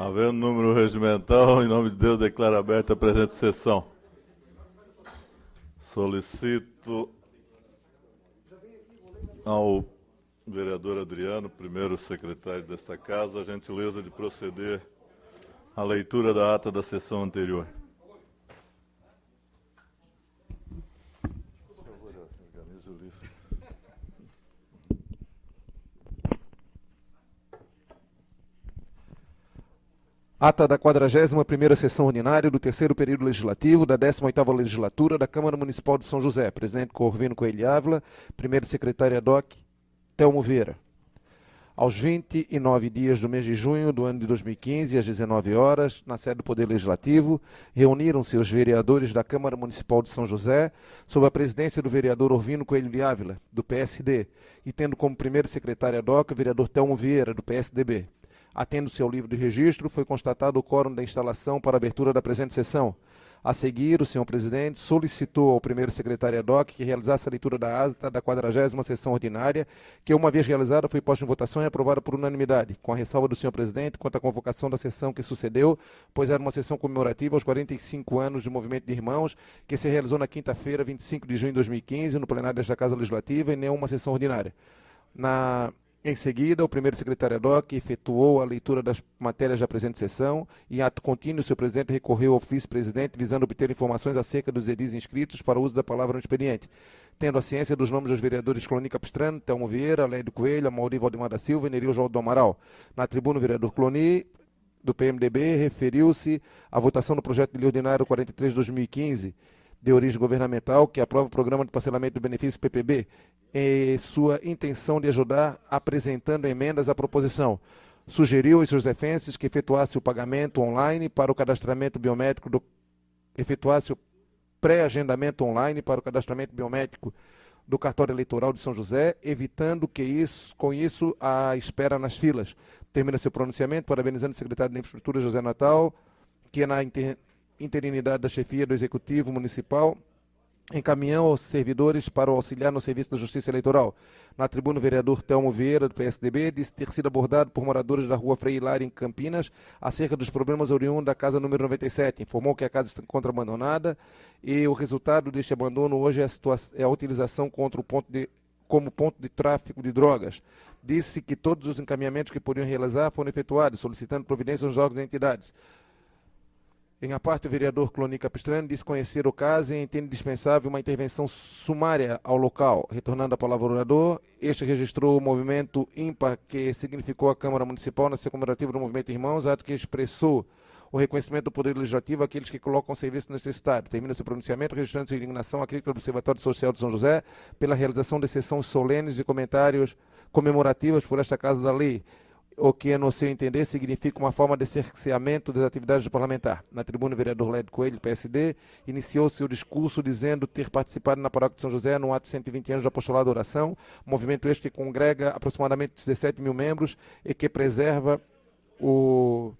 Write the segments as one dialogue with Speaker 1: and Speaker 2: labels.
Speaker 1: Havendo número regimental, em nome de Deus, declaro aberta a presente sessão. Solicito ao vereador Adriano, primeiro secretário desta casa, a gentileza de proceder à leitura da ata da sessão anterior. Por favor, organize o livro.
Speaker 2: Ata da 41ª sessão ordinária do terceiro período legislativo da 18ª legislatura da Câmara Municipal de São José. Presidente Corvino Coelho Ávila, primeiro secretário ad hoc, Telmo Vieira. Aos 29 dias do mês de junho do ano de 2015, às 19 horas, na sede do Poder Legislativo, reuniram-se os vereadores da Câmara Municipal de São José, sob a presidência do vereador Corvino Coelho de Ávila, do PSD, e tendo como primeiro secretário ad hoc o vereador Telmo Vieira, do PSDB. Atendo-se ao livro de registro, foi constatado o quórum da instalação para a abertura da presente sessão. A seguir, o senhor presidente solicitou ao primeiro secretário ad hoc que realizasse a leitura da ata da 40ª sessão ordinária, que, uma vez realizada, foi posta em votação e aprovada por unanimidade, com a ressalva do senhor presidente quanto à convocação da sessão que sucedeu, pois era uma sessão comemorativa aos 45 anos do Movimento de Irmãos, que se realizou na quinta-feira, 25 de junho de 2015, no plenário desta Casa Legislativa, e nenhuma sessão ordinária. Em seguida, o primeiro secretário ad hoc efetuou a leitura das matérias da presente sessão e, em ato contínuo, o senhor presidente recorreu ao vice-presidente visando obter informações acerca dos edis inscritos para o uso da palavra no expediente. Tendo a ciência dos nomes dos vereadores Cloni Capistrano, Telmo Vieira, Lédio Coelho, Amaury Valdemar da Silva e Neril João do Amaral. Na tribuna, o vereador Cloni, do PMDB, referiu-se à votação do projeto de lei ordinário 43 de 2015, de origem governamental, que aprova o programa de parcelamento do benefício PPB, em sua intenção de ajudar apresentando emendas à proposição. Sugeriu aos seus defensores que efetuasse o pagamento online para o cadastramento biométrico efetuasse o pré-agendamento online para o cadastramento biométrico do cartório eleitoral de São José, evitando com isso a espera nas filas. Termina seu pronunciamento parabenizando o secretário de Infraestrutura, José Natal, que na interinidade da chefia do Executivo Municipal encaminhou os servidores para o auxiliar no serviço da Justiça Eleitoral. Na tribuna, o vereador Telmo Vieira, do PSDB, disse ter sido abordado por moradores da rua Frei Hilário, em Campinas, acerca dos problemas oriundos da casa número 97. Informou que a casa se encontra abandonada e o resultado deste abandono hoje é a utilização como ponto de tráfico de drogas. Disse que todos os encaminhamentos que poderiam realizar foram efetuados, solicitando providências aos órgãos e entidades. Em a parte, o vereador Cloni Capistrano disse conhecer o caso e entende dispensável uma intervenção sumária ao local. Retornando a palavra ao orador, este registrou o movimento ímpar que significou a Câmara Municipal na sessão comemorativa do Movimento Irmãos, ato que expressou o reconhecimento do Poder Legislativo àqueles que colocam o serviço necessitado. Termina seu pronunciamento registrando sua indignação à crítica do Observatório Social de São José pela realização de sessões solenes e comentários comemorativos por esta Casa da Lei, o que, no seu entender, significa uma forma de cerceamento das atividades do parlamentar. Na tribuna, o vereador Lédio Coelho, PSD, iniciou seu discurso dizendo ter participado na paróquia de São José no ato de 120 anos do apostolado da oração, movimento este que congrega aproximadamente 17 mil membros e que preserva um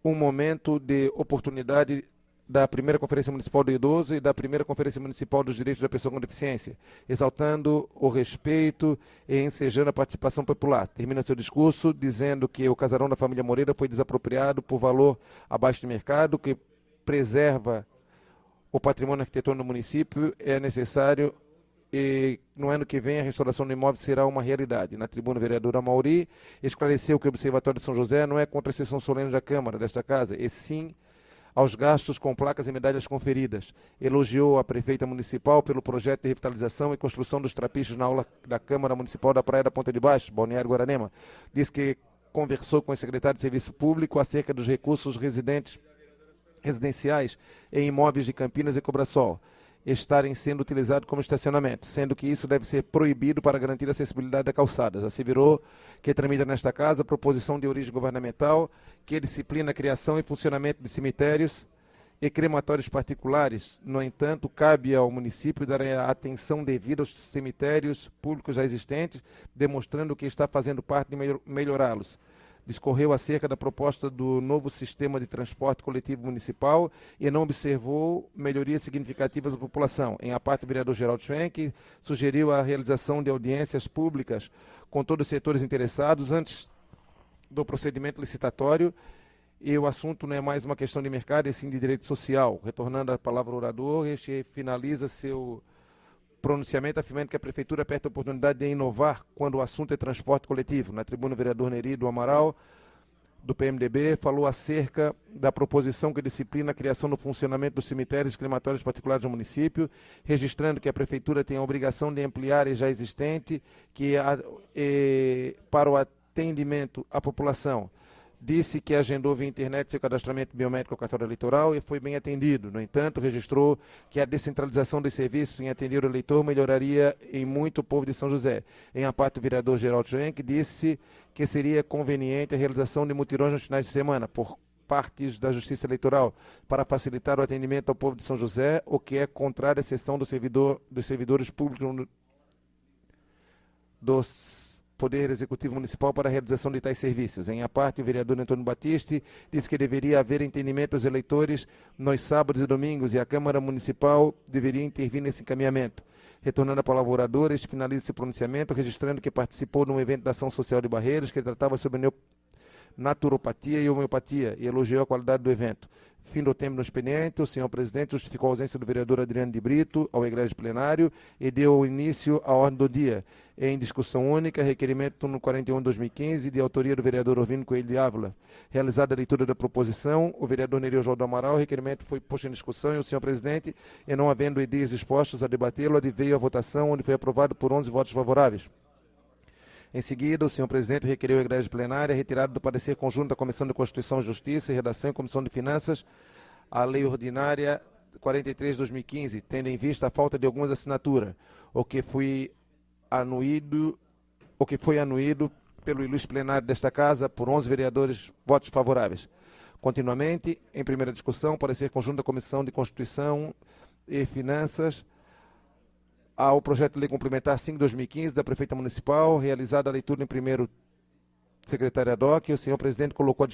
Speaker 2: momento de oportunidade da primeira Conferência Municipal do Idoso e da primeira Conferência Municipal dos Direitos da Pessoa com Deficiência, exaltando o respeito e ensejando a participação popular. Termina seu discurso dizendo que o casarão da família Moreira foi desapropriado por valor abaixo de mercado, que preserva o patrimônio arquitetônico do município, é necessário e no ano que vem a restauração do imóvel será uma realidade. Na tribuna, o vereador Amaury esclareceu que o Observatório de São José não é contra a sessão solene da Câmara, desta casa, e sim aos gastos com placas e medalhas conferidas. Elogiou a prefeita municipal pelo projeto de revitalização e construção dos trapichos na aula da Câmara Municipal da Praia da Ponta de Baixo, Balneário Guaranema. Diz que conversou com o secretário de Serviço Público acerca dos recursos residenciais em imóveis de Campinas e Cobrasol estarem sendo utilizados como estacionamento, sendo que isso deve ser proibido para garantir a acessibilidade da calçada. Já se virou que tramita nesta casa a proposição de origem governamental que disciplina a criação e funcionamento de cemitérios e crematórios particulares. No entanto, cabe ao município dar a atenção devida aos cemitérios públicos já existentes, demonstrando que está fazendo parte de melhorá-los. Discorreu acerca da proposta do novo sistema de transporte coletivo municipal e não observou melhorias significativas da população. Em a parte, o vereador Geraldo Schwenk sugeriu a realização de audiências públicas com todos os setores interessados antes do procedimento licitatório, e o assunto não é mais uma questão de mercado, e sim de direito social. Retornando a palavra ao orador, este finaliza seu pronunciamento afirmando que a Prefeitura perde a oportunidade de inovar quando o assunto é transporte coletivo. Na tribuna, o vereador Neri do Amaral, do PMDB, falou acerca da proposição que disciplina a criação do funcionamento dos cemitérios e crematórios particulares do município, registrando que a Prefeitura tem a obrigação de ampliar a já existente para o atendimento à população. Disse que agendou via internet seu cadastramento biométrico ao cartório eleitoral e foi bem atendido. No entanto, registrou que a descentralização dos serviços em atender o eleitor melhoraria em muito o povo de São José. Em a parte, o vereador Geraldo Schwenk disse que seria conveniente a realização de mutirões nos finais de semana por partes da Justiça Eleitoral para facilitar o atendimento ao povo de São José, o que é contrário à seção dos servidores públicos dos Poder Executivo Municipal para a realização de tais serviços. Em a parte, o vereador Antônio Batiste disse que deveria haver entendimento dos eleitores nos sábados e domingos e a Câmara Municipal deveria intervir nesse encaminhamento. Retornando a palavra ao orador, este finaliza esse pronunciamento, registrando que participou de um evento da Ação Social de Barreiros que tratava sobre naturopatia e homeopatia e elogiou a qualidade do evento. Fim do tempo no expediente, o senhor presidente justificou a ausência do vereador Adriano de Brito ao egrégio plenário e deu início à ordem do dia. Em discussão única, requerimento no 41/2015, de autoria do vereador Orvino Coelho de Ávila. Realizada a leitura da proposição, o vereador Nereu João do Amaral, o requerimento foi posto em discussão e o senhor presidente, e não havendo ideias expostas a debatê-lo, adveio à votação, onde foi aprovado por 11 votos favoráveis. Em seguida, o senhor presidente requeriu a egrégio plenária retirada do parecer conjunto da Comissão de Constituição, Justiça e Redação e Comissão de Finanças a Lei Ordinária 43/2015, tendo em vista a falta de algumas assinaturas, o que foi anuído pelo ilustre plenário desta Casa por 11 vereadores votos favoráveis. Continuamente, em primeira discussão, parecer conjunto da Comissão de Constituição e Finanças ao projeto de lei complementar 5/2015 da Prefeita Municipal, realizada a leitura em primeiro secretário ad hoc, e o senhor presidente colocou a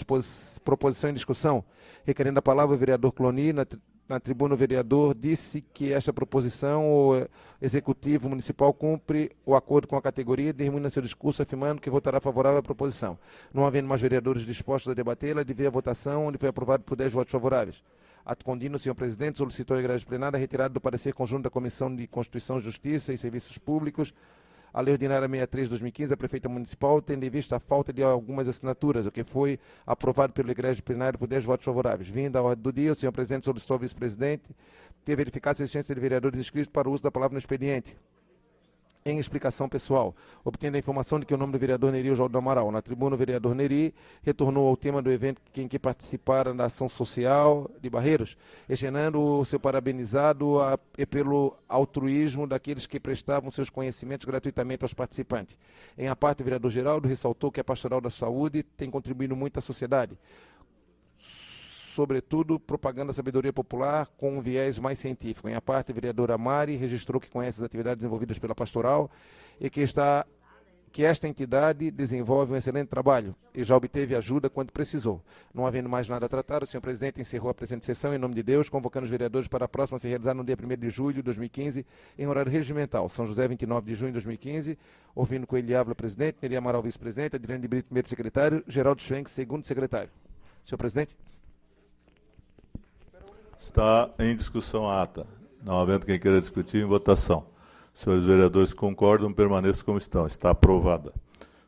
Speaker 2: proposição em discussão. Requerendo a palavra o vereador Cloni, na tribuna o vereador disse que esta proposição, o Executivo Municipal cumpre o acordo com a categoria e termina seu discurso afirmando que votará favorável à proposição. Não havendo mais vereadores dispostos a debatê-la, adveio a votação, onde foi aprovado por 10 votos favoráveis. Ato contínuo, o senhor presidente solicitou à egrégio plenária a retirada do parecer conjunto da Comissão de Constituição, Justiça e Serviços Públicos, a Lei Ordinária 63/2015, a Prefeita Municipal, tendo em vista a falta de algumas assinaturas, o que foi aprovado pelo egrégio plenário por 10 votos favoráveis. Vinda a ordem do dia, o senhor presidente solicitou ao vice-presidente que verificasse a existência de vereadores inscritos para o uso da palavra no expediente. Em explicação pessoal, obtendo a informação de que o nome do vereador Neri João do Amaral. Na tribuna, o vereador Neri retornou ao tema do evento em que participaram da ação social de Barreiros, externando o seu parabenizado pelo altruísmo daqueles que prestavam seus conhecimentos gratuitamente aos participantes. Em a parte, o vereador Geraldo ressaltou que a Pastoral da Saúde tem contribuído muito à sociedade, sobretudo propagando a sabedoria popular com um viés mais científico. Em a parte, a vereadora Mari registrou que conhece as atividades desenvolvidas pela Pastoral e que esta entidade desenvolve um excelente trabalho e já obteve ajuda quando precisou. Não havendo mais nada a tratar, o senhor presidente encerrou a presente sessão em nome de Deus, convocando os vereadores para a próxima a se realizar no dia 1º de julho de 2015, em horário regimental. São José, 29 de junho de 2015, Orvino Coelho de Ávila, presidente, Neri Amaral, vice-presidente, Adriano de Brito, primeiro secretário, Geraldo Schwenk, segundo secretário. Senhor presidente.
Speaker 1: Está em discussão a ata. Não havendo quem queira discutir, em votação. Senhores vereadores concordam, permaneçam como estão. Está aprovada.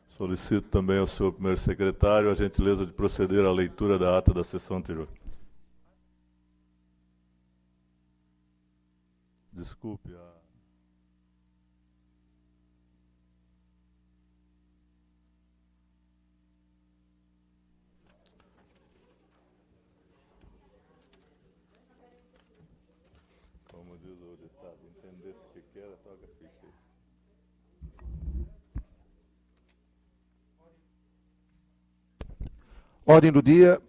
Speaker 1: Solicito também ao senhor primeiro secretário a gentileza de proceder à leitura da ata da sessão anterior. Desculpe a... Como diz o ditado, entender se que quer, toca a ficha.
Speaker 2: Ordem do dia.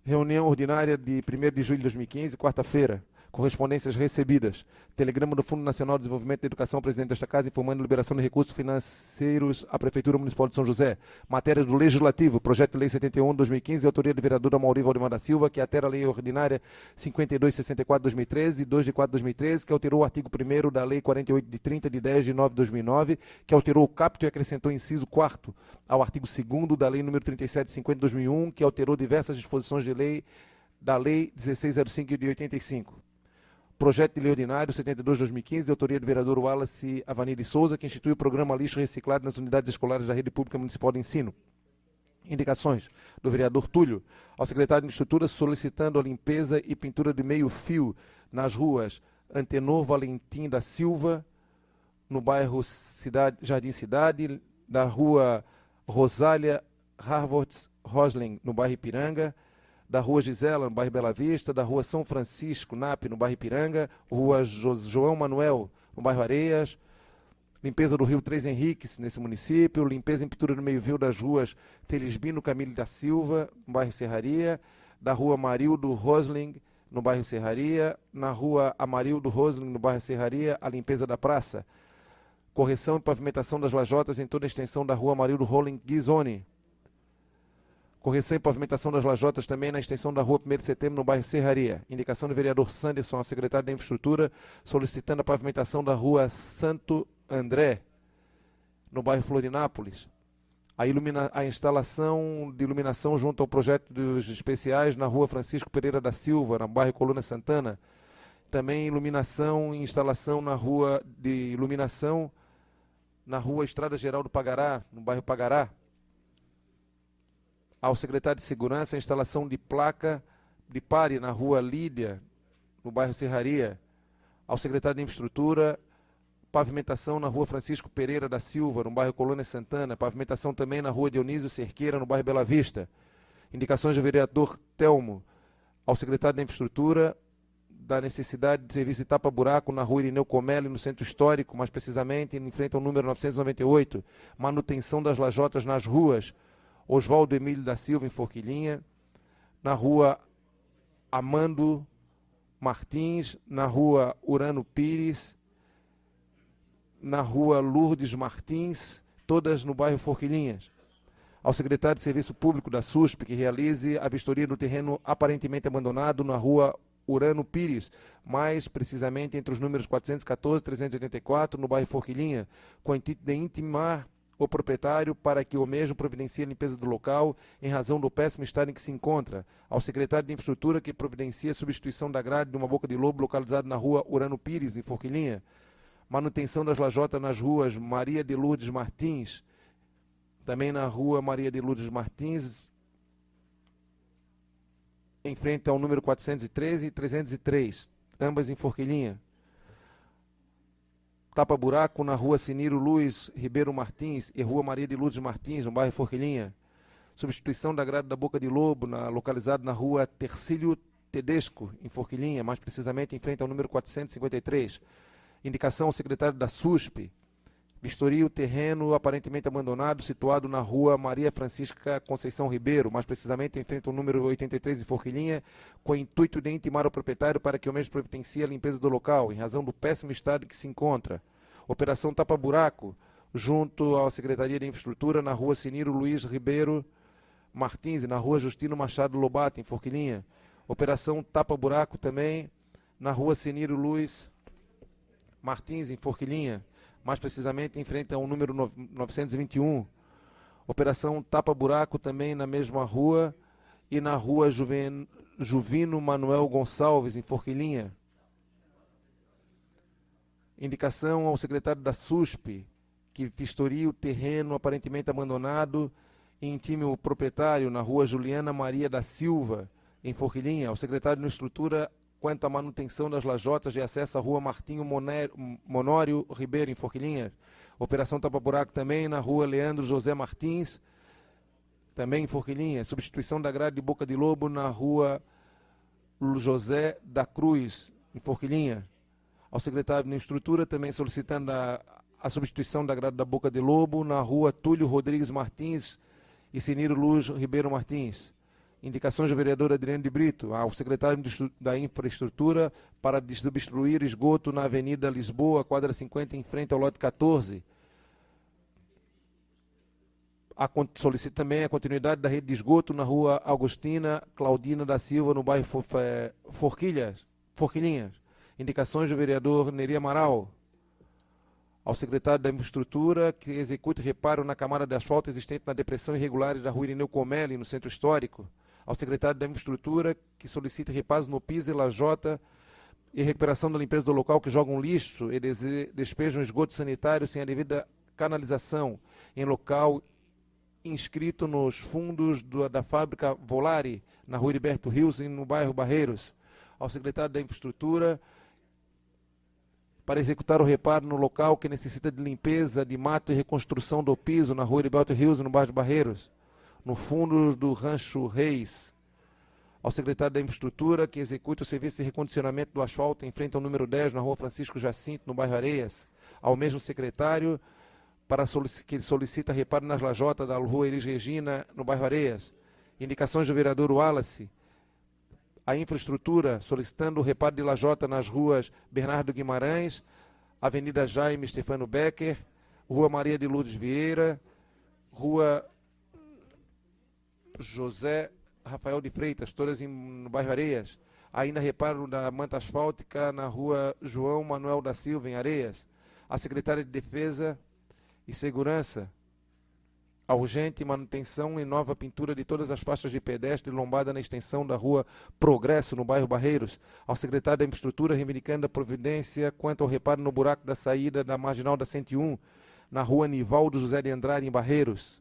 Speaker 2: Reunião ordinária de 1º de julho de 2015, quarta-feira. Correspondências recebidas. Telegrama do Fundo Nacional de Desenvolvimento da Educação ao presidente desta Casa informando a liberação de recursos financeiros à Prefeitura Municipal de São José. Matéria do Legislativo, projeto de lei 71/2015, de autoria do vereador Amaury Valdemar da Silva, que altera a lei ordinária 52/64/2013 e 2 de 4/2013, que alterou o artigo 1º da lei 48 de 30 de 10 de 9 de 2009, que alterou o caput e acrescentou inciso 4º ao artigo 2º da lei número 3750/2001, que alterou diversas disposições de lei da lei 1605 de 85. Projeto de lei ordinário 72/2015, de autoria do vereador Wallace Avani de Souza, que institui o programa Lixo Reciclado nas unidades escolares da Rede Pública Municipal de Ensino. Indicações do vereador Túlio ao secretário de Infraestrutura solicitando a limpeza e pintura de meio-fio nas ruas Antenor Valentim da Silva, no bairro Jardim Cidade, da rua Rosália Harvard Rosling, no bairro Ipiranga, da rua Gisela, no bairro Bela Vista, da rua São Francisco, NAP, no bairro Ipiranga, rua João Manuel, no bairro Areias, limpeza do rio Três Henriques, nesse município, limpeza e pintura no meio-fio das ruas Felisbino Camilo da Silva, no bairro Serraria, da rua Amarildo Rosling, no bairro Serraria, na rua Amarildo Rosling, no bairro Serraria, a limpeza da praça, correção e pavimentação das lajotas em toda a extensão da rua Amarildo Rosling Ghisoni, correção e pavimentação das lajotas também na extensão da rua 1º de Setembro, no bairro Serraria. Indicação do vereador Sanderson, ao secretário da Infraestrutura, solicitando a pavimentação da rua Santo André, no bairro Florinápolis. A instalação de iluminação junto ao projeto dos especiais na rua Francisco Pereira da Silva, no bairro Colônia Santana. Também iluminação e instalação na rua de iluminação na rua Estrada Geral do Pagará, no bairro Pagará. Ao secretário de Segurança, a instalação de placa de pare na rua Lídia, no bairro Serraria. Ao secretário de Infraestrutura, pavimentação na rua Francisco Pereira da Silva, no bairro Colônia Santana. Pavimentação também na rua Dionísio Cerqueira, no bairro Bela Vista. Indicações do vereador Telmo ao secretário de Infraestrutura, da necessidade de serviço de tapa-buraco na rua Irineu Comelli, no centro histórico, mais precisamente em frente ao número 998. Manutenção das lajotas nas ruas Oswaldo Emílio da Silva, em Forquilinha, na rua Amando Martins, na rua Urano Pires, na rua Lourdes Martins, todas no bairro Forquilinhas. Ao secretário de Serviço Público da SUSP, que realize a vistoria do terreno aparentemente abandonado na rua Urano Pires, mais precisamente entre os números 414 e 384, no bairro Forquilinha, com o intuito de intimar o proprietário para que o mesmo providencie a limpeza do local em razão do péssimo estado em que se encontra. Ao secretário de Infraestrutura que providencie a substituição da grade de uma boca de lobo localizada na rua Urano Pires, em Forquilinha. Manutenção das lajotas nas ruas Maria de Lourdes Martins, também na rua Maria de Lourdes Martins, em frente ao número 413 e 303, ambas em Forquilinha. Tapa-buraco na rua Siniro Luiz Ribeiro Martins e rua Maria de Lourdes Martins, no bairro Forquilinha. Substituição da grade da Boca de Lobo, localizado na rua Tercílio Tedesco, em Forquilinha, mais precisamente em frente ao número 453. Indicação ao secretário da SUSP. Vistoria o terreno aparentemente abandonado, situado na rua Maria Francisca Conceição Ribeiro, mais precisamente em frente ao número 83 de Forquilinha, com o intuito de intimar o proprietário para que o mesmo providencie a limpeza do local, em razão do péssimo estado em que se encontra. Operação Tapa-Buraco, junto à Secretaria de Infraestrutura, na rua Siniro Luiz Ribeiro Martins e na rua Justino Machado Lobato, em Forquilinha. Operação Tapa-Buraco também na rua Siniro Luiz Martins, em Forquilinha, mais precisamente em frente ao número 921. Operação Tapa-Buraco também na mesma rua e na rua Juvino Manuel Gonçalves, em Forquilinha. Indicação ao secretário da SUSP, que vistorie o terreno aparentemente abandonado e intime o proprietário na rua Juliana Maria da Silva, em Forquilinha. Ao secretário de Infraestrutura, quanto à manutenção das lajotas de acesso à rua Martinho Monório Ribeiro, em Forquilinha. Operação Tapa-Buraco também na rua Leandro José Martins, também em Forquilinha. Substituição da grade de Boca de Lobo na rua José da Cruz, em Forquilinha. Ao secretário de Infraestrutura, também solicitando a substituição da grade da Boca de Lobo na rua Túlio Rodrigues Martins e Siniro Luz Ribeiro Martins. Indicações do vereador Adriano de Brito ao secretário da Infraestrutura para desobstruir esgoto na Avenida Lisboa, quadra 50, em frente ao lote 14. Solicita também a continuidade da rede de esgoto na rua Augustina Claudina da Silva, no bairro Forquilhinhas. Indicações do vereador Neri Amaral ao secretário da Infraestrutura que execute reparo na camada de asfalto existente na depressão irregulares da rua Irineu Comelli, no Centro Histórico. Ao secretário da Infraestrutura que solicite reparos no piso e lajota e recuperação da limpeza do local que jogam lixo e despejam esgoto sanitário sem a devida canalização em local inscrito nos fundos da fábrica Volare, na rua Heriberto Rios, no bairro Barreiros. Ao secretário da Infraestrutura para executar o reparo no local que necessita de limpeza de mato e reconstrução do piso na rua Heriberto Rios, no bairro Barreiros, no fundo do Rancho Reis. Ao secretário da Infraestrutura que execute o serviço de recondicionamento do asfalto em frente ao número 10, na rua Francisco Jacinto, no bairro Areias. Ao mesmo secretário para que ele solicita reparo nas lajotas da rua Elis Regina, no bairro Areias. Indicações do vereador Wallace. A Infraestrutura solicitando o reparo de lajota nas ruas Bernardo Guimarães, Avenida Jaime Stefano Becker, Rua Maria de Lourdes Vieira, Rua José Rafael de Freitas, todas no bairro Areias. Ainda reparo da manta asfáltica na rua João Manuel da Silva, em Areias. A secretária de Defesa e Segurança, a urgente manutenção e nova pintura de todas as faixas de pedestre lombada na extensão da rua Progresso, no bairro Barreiros. Ao secretário da Infraestrutura, reivindicando a providência quanto ao reparo no buraco da saída da Marginal da 101, na rua Nivaldo José de Andrade, em Barreiros.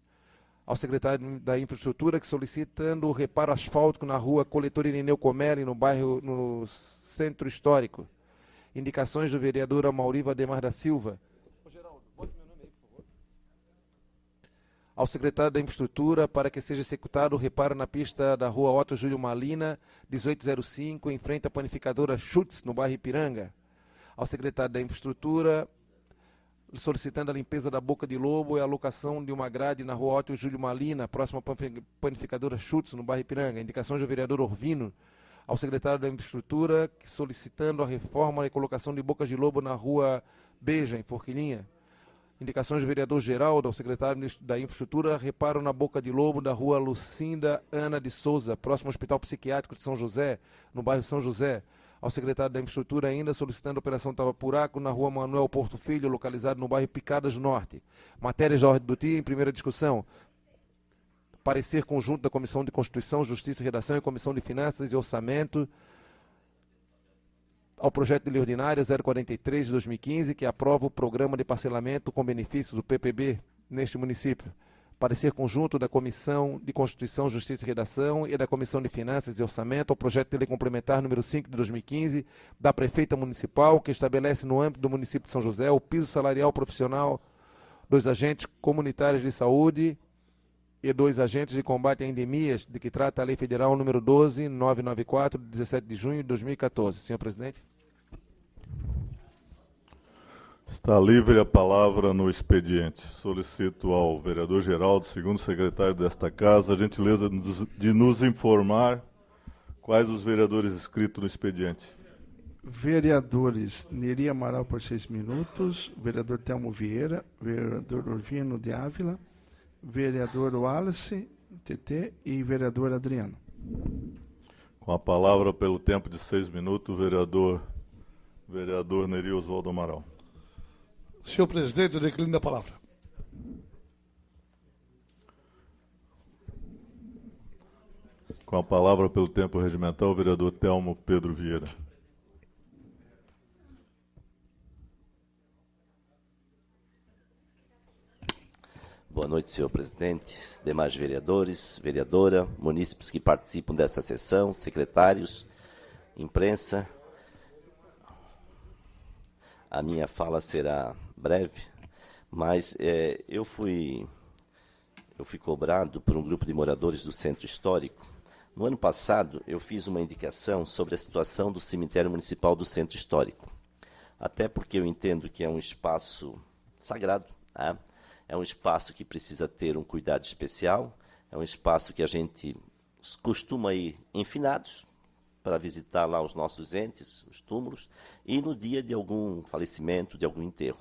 Speaker 2: Ao secretário da Infraestrutura, que solicitando o reparo asfáltico na rua Coletor Irineu Comelli, no Centro Histórico. Indicações do vereador Amaury Valdemar da Silva. Ao secretário da Infraestrutura para que seja executado o reparo na pista da rua Otto Júlio Malina, 1805, em frente à panificadora Schutz, no bairro Ipiranga. Ao secretário da Infraestrutura, solicitando a limpeza da Boca de Lobo e a alocação de uma grade na rua Otto Júlio Malina, próxima à panificadora Schutz, no bairro Ipiranga. Indicações do vereador Orvino. Ao secretário da Infraestrutura, solicitando a reforma e colocação de bocas de lobo na rua Beja, em Forquilhinha. Indicações do vereador Geraldo ao secretário da Infraestrutura, reparo na Boca de Lobo da rua Lucinda Ana de Souza, próximo ao Hospital Psiquiátrico de São José, no bairro São José. Ao secretário da Infraestrutura ainda solicitando a operação Tava-Buraco na rua Manuel Porto Filho, localizado no bairro Picadas do Norte. Matérias da ordem do dia em primeira discussão. Parecer conjunto da Comissão de Constituição, Justiça e Redação e Comissão de Finanças e Orçamento ao projeto de lei ordinária 043 de 2015, que aprova o programa de parcelamento com benefícios do PPB neste município. Parecer conjunto da Comissão de Constituição, Justiça e Redação e da Comissão de Finanças e Orçamento ao projeto de lei complementar número 5 de 2015 da Prefeita Municipal, que estabelece no âmbito do município de São José o piso salarial profissional dos agentes comunitários de saúde e dos agentes de combate a endemias, de que trata a Lei Federal número 12.994, de 17 de junho de 2014. Senhor presidente.
Speaker 1: Está livre a palavra no expediente. Solicito ao vereador Geraldo, segundo secretário desta casa, a gentileza de nos informar quais os vereadores inscritos no expediente.
Speaker 3: Vereadores Neri Amaral por 6 minutos, vereador Telmo Vieira, vereador Orvino de Ávila, vereador Wallace, TT, e vereador Adriano.
Speaker 1: Com a palavra, pelo tempo de 6 minutos, vereador Neri Oswaldo Amaral.
Speaker 4: Senhor presidente, eu declino a palavra.
Speaker 1: Com a palavra, pelo tempo regimental, o vereador Telmo Pedro Vieira.
Speaker 5: Boa noite, senhor presidente, demais vereadores, vereadora, munícipes que participam desta sessão, secretários, imprensa. A minha fala será breve, mas eu fui cobrado por um grupo de moradores do Centro Histórico. No ano passado, eu fiz uma indicação sobre a situação do cemitério municipal do Centro Histórico, até porque eu entendo que é um espaço sagrado, né? É um espaço que precisa ter um cuidado especial, é um espaço que a gente costuma ir em finados, para visitar lá os nossos entes, os túmulos, e no dia de algum falecimento, de algum enterro.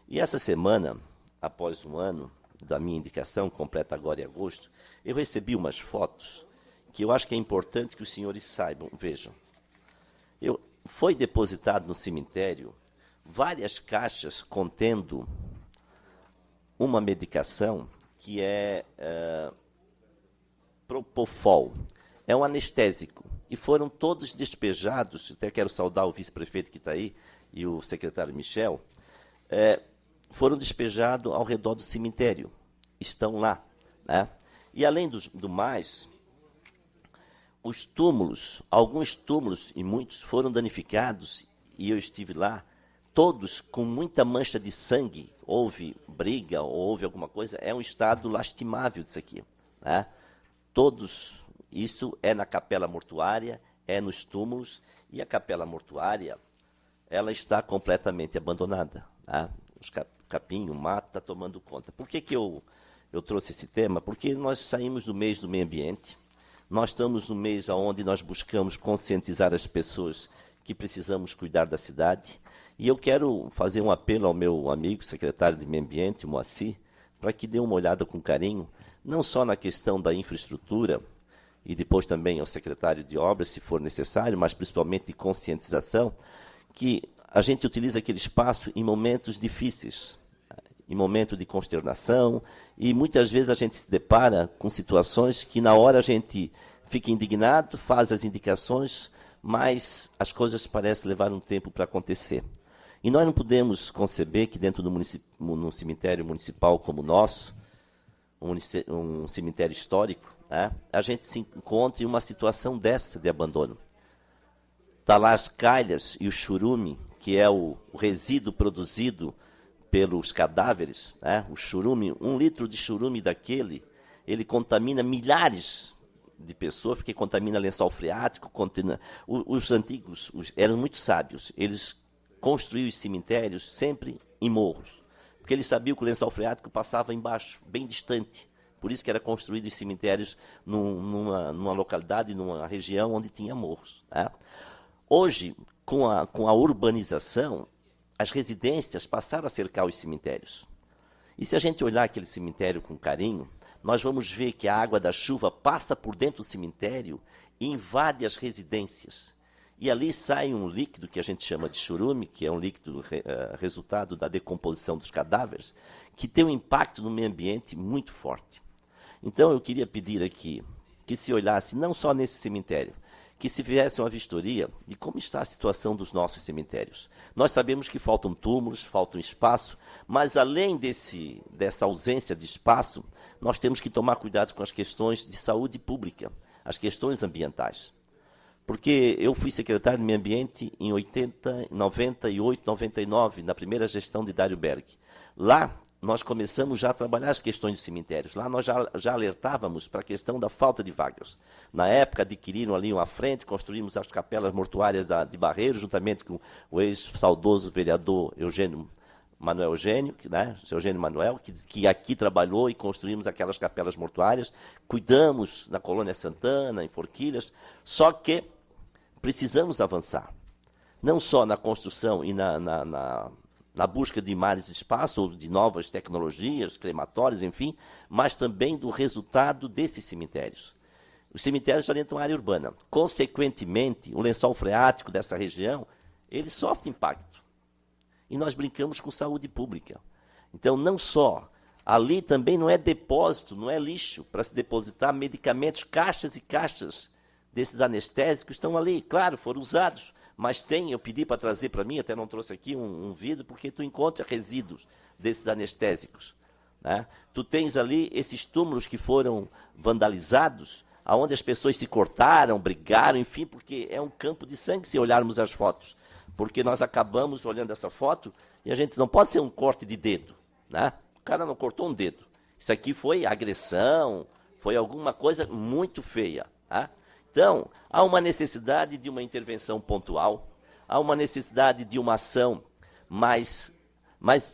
Speaker 5: E essa semana, após um ano da minha indicação, completa agora em agosto, eu recebi umas fotos que eu acho que é importante que os senhores saibam. Vejam, foi depositado no cemitério várias caixas contendo uma medicação que é Propofol. É um anestésico. E foram todos despejados, até quero saudar o vice-prefeito que está aí, e o secretário Michel, foram despejados ao redor do cemitério. Estão lá. Né? E, além do mais, os túmulos, alguns túmulos e muitos foram danificados, e eu estive lá, todos com muita mancha de sangue. Houve briga, ou houve alguma coisa, é um estado lastimável disso aqui. Né? Todos, isso é na capela mortuária, é nos túmulos, e a capela mortuária, ela está completamente abandonada. Né? Os capim, o mato está tomando conta. Por que eu trouxe esse tema? Porque nós saímos do mês do meio ambiente, nós estamos no mês onde nós buscamos conscientizar as pessoas que precisamos cuidar da cidade, e eu quero fazer um apelo ao meu amigo, secretário de Meio Ambiente, Moacir, para que dê uma olhada com carinho, não só na questão da infraestrutura, e depois também ao secretário de Obras, se for necessário, mas principalmente de conscientização, que a gente utiliza aquele espaço em momentos difíceis, em momento de consternação, e muitas vezes a gente se depara com situações que na hora a gente fica indignado, faz as indicações, mas as coisas parecem levar um tempo para acontecer. E nós não podemos conceber que dentro do num cemitério municipal como o nosso, um cemitério histórico, né, a gente se encontre em uma situação dessa de abandono. Está lá as calhas e o churume, que é o resíduo produzido pelos cadáveres, né, o churume, 1 litro de churume daquele, ele contamina milhares de pessoas, porque contamina lençol freático, os antigos eram muito sábios, eles construíam os cemitérios sempre em morros, porque eles sabiam que o lençol freático passava embaixo, bem distante, por isso que era construído os cemitérios numa localidade, numa região onde tinha morros. Né? Hoje, com a urbanização, as residências passaram a cercar os cemitérios. E se a gente olhar aquele cemitério com carinho, nós vamos ver que a água da chuva passa por dentro do cemitério e invade as residências. E ali sai um líquido que a gente chama de churume, que é um líquido resultado da decomposição dos cadáveres, que tem um impacto no meio ambiente muito forte. Então, eu queria pedir aqui que se olhasse não só nesse cemitério, que se fizesse uma vistoria de como está a situação dos nossos cemitérios. Nós sabemos que faltam túmulos, faltam espaço, mas além dessa ausência de espaço, nós temos que tomar cuidado com as questões de saúde pública, as questões ambientais. Porque eu fui secretário de Meio Ambiente em 98, 99, na primeira gestão de Dário Berg. Lá, nós começamos já a trabalhar as questões dos cemitérios. Lá nós já alertávamos para a questão da falta de vagas. Na época, adquiriram ali uma frente, construímos as capelas mortuárias de Barreiro, juntamente com o ex-saudoso vereador Manuel Eugênio, né, seu Eugênio Manuel, que aqui trabalhou e construímos aquelas capelas mortuárias. Cuidamos na Colônia Santana, em Forquilhas, só que precisamos avançar. Não só na construção e na busca de mais espaço, ou de novas tecnologias, crematórios, enfim, mas também do resultado desses cemitérios. Os cemitérios estão dentro de uma área urbana. Consequentemente, o lençol freático dessa região, ele sofre impacto. E nós brincamos com saúde pública. Então, não só, ali também não é depósito, não é lixo para se depositar medicamentos, caixas e caixas desses anestésicos estão ali. Claro, foram usados, mas eu pedi para trazer para mim, até não trouxe aqui um vidro, porque tu encontra resíduos desses anestésicos. Né? Tu tens ali esses túmulos que foram vandalizados, onde as pessoas se cortaram, brigaram, enfim, porque é um campo de sangue se olharmos as fotos. Porque nós acabamos olhando essa foto e a gente não pode ser um corte de dedo. Né? O cara não cortou um dedo. Isso aqui foi agressão, foi alguma coisa muito feia. Tá? Então, há uma necessidade de uma intervenção pontual, há uma necessidade de uma ação mais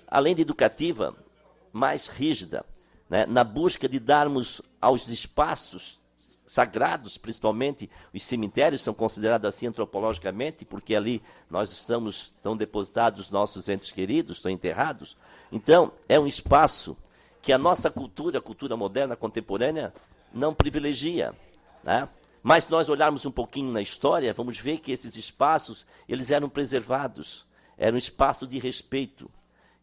Speaker 5: além de educativa, mais rígida, né? Na busca de darmos aos espaços sagrados, principalmente os cemitérios são considerados assim antropologicamente, porque ali estão depositados os nossos entes queridos, estão enterrados. Então, é um espaço que a nossa cultura, a cultura moderna, contemporânea, não privilegia, né? Mas se nós olharmos um pouquinho na história, vamos ver que esses espaços, eles eram preservados, eram um espaço de respeito.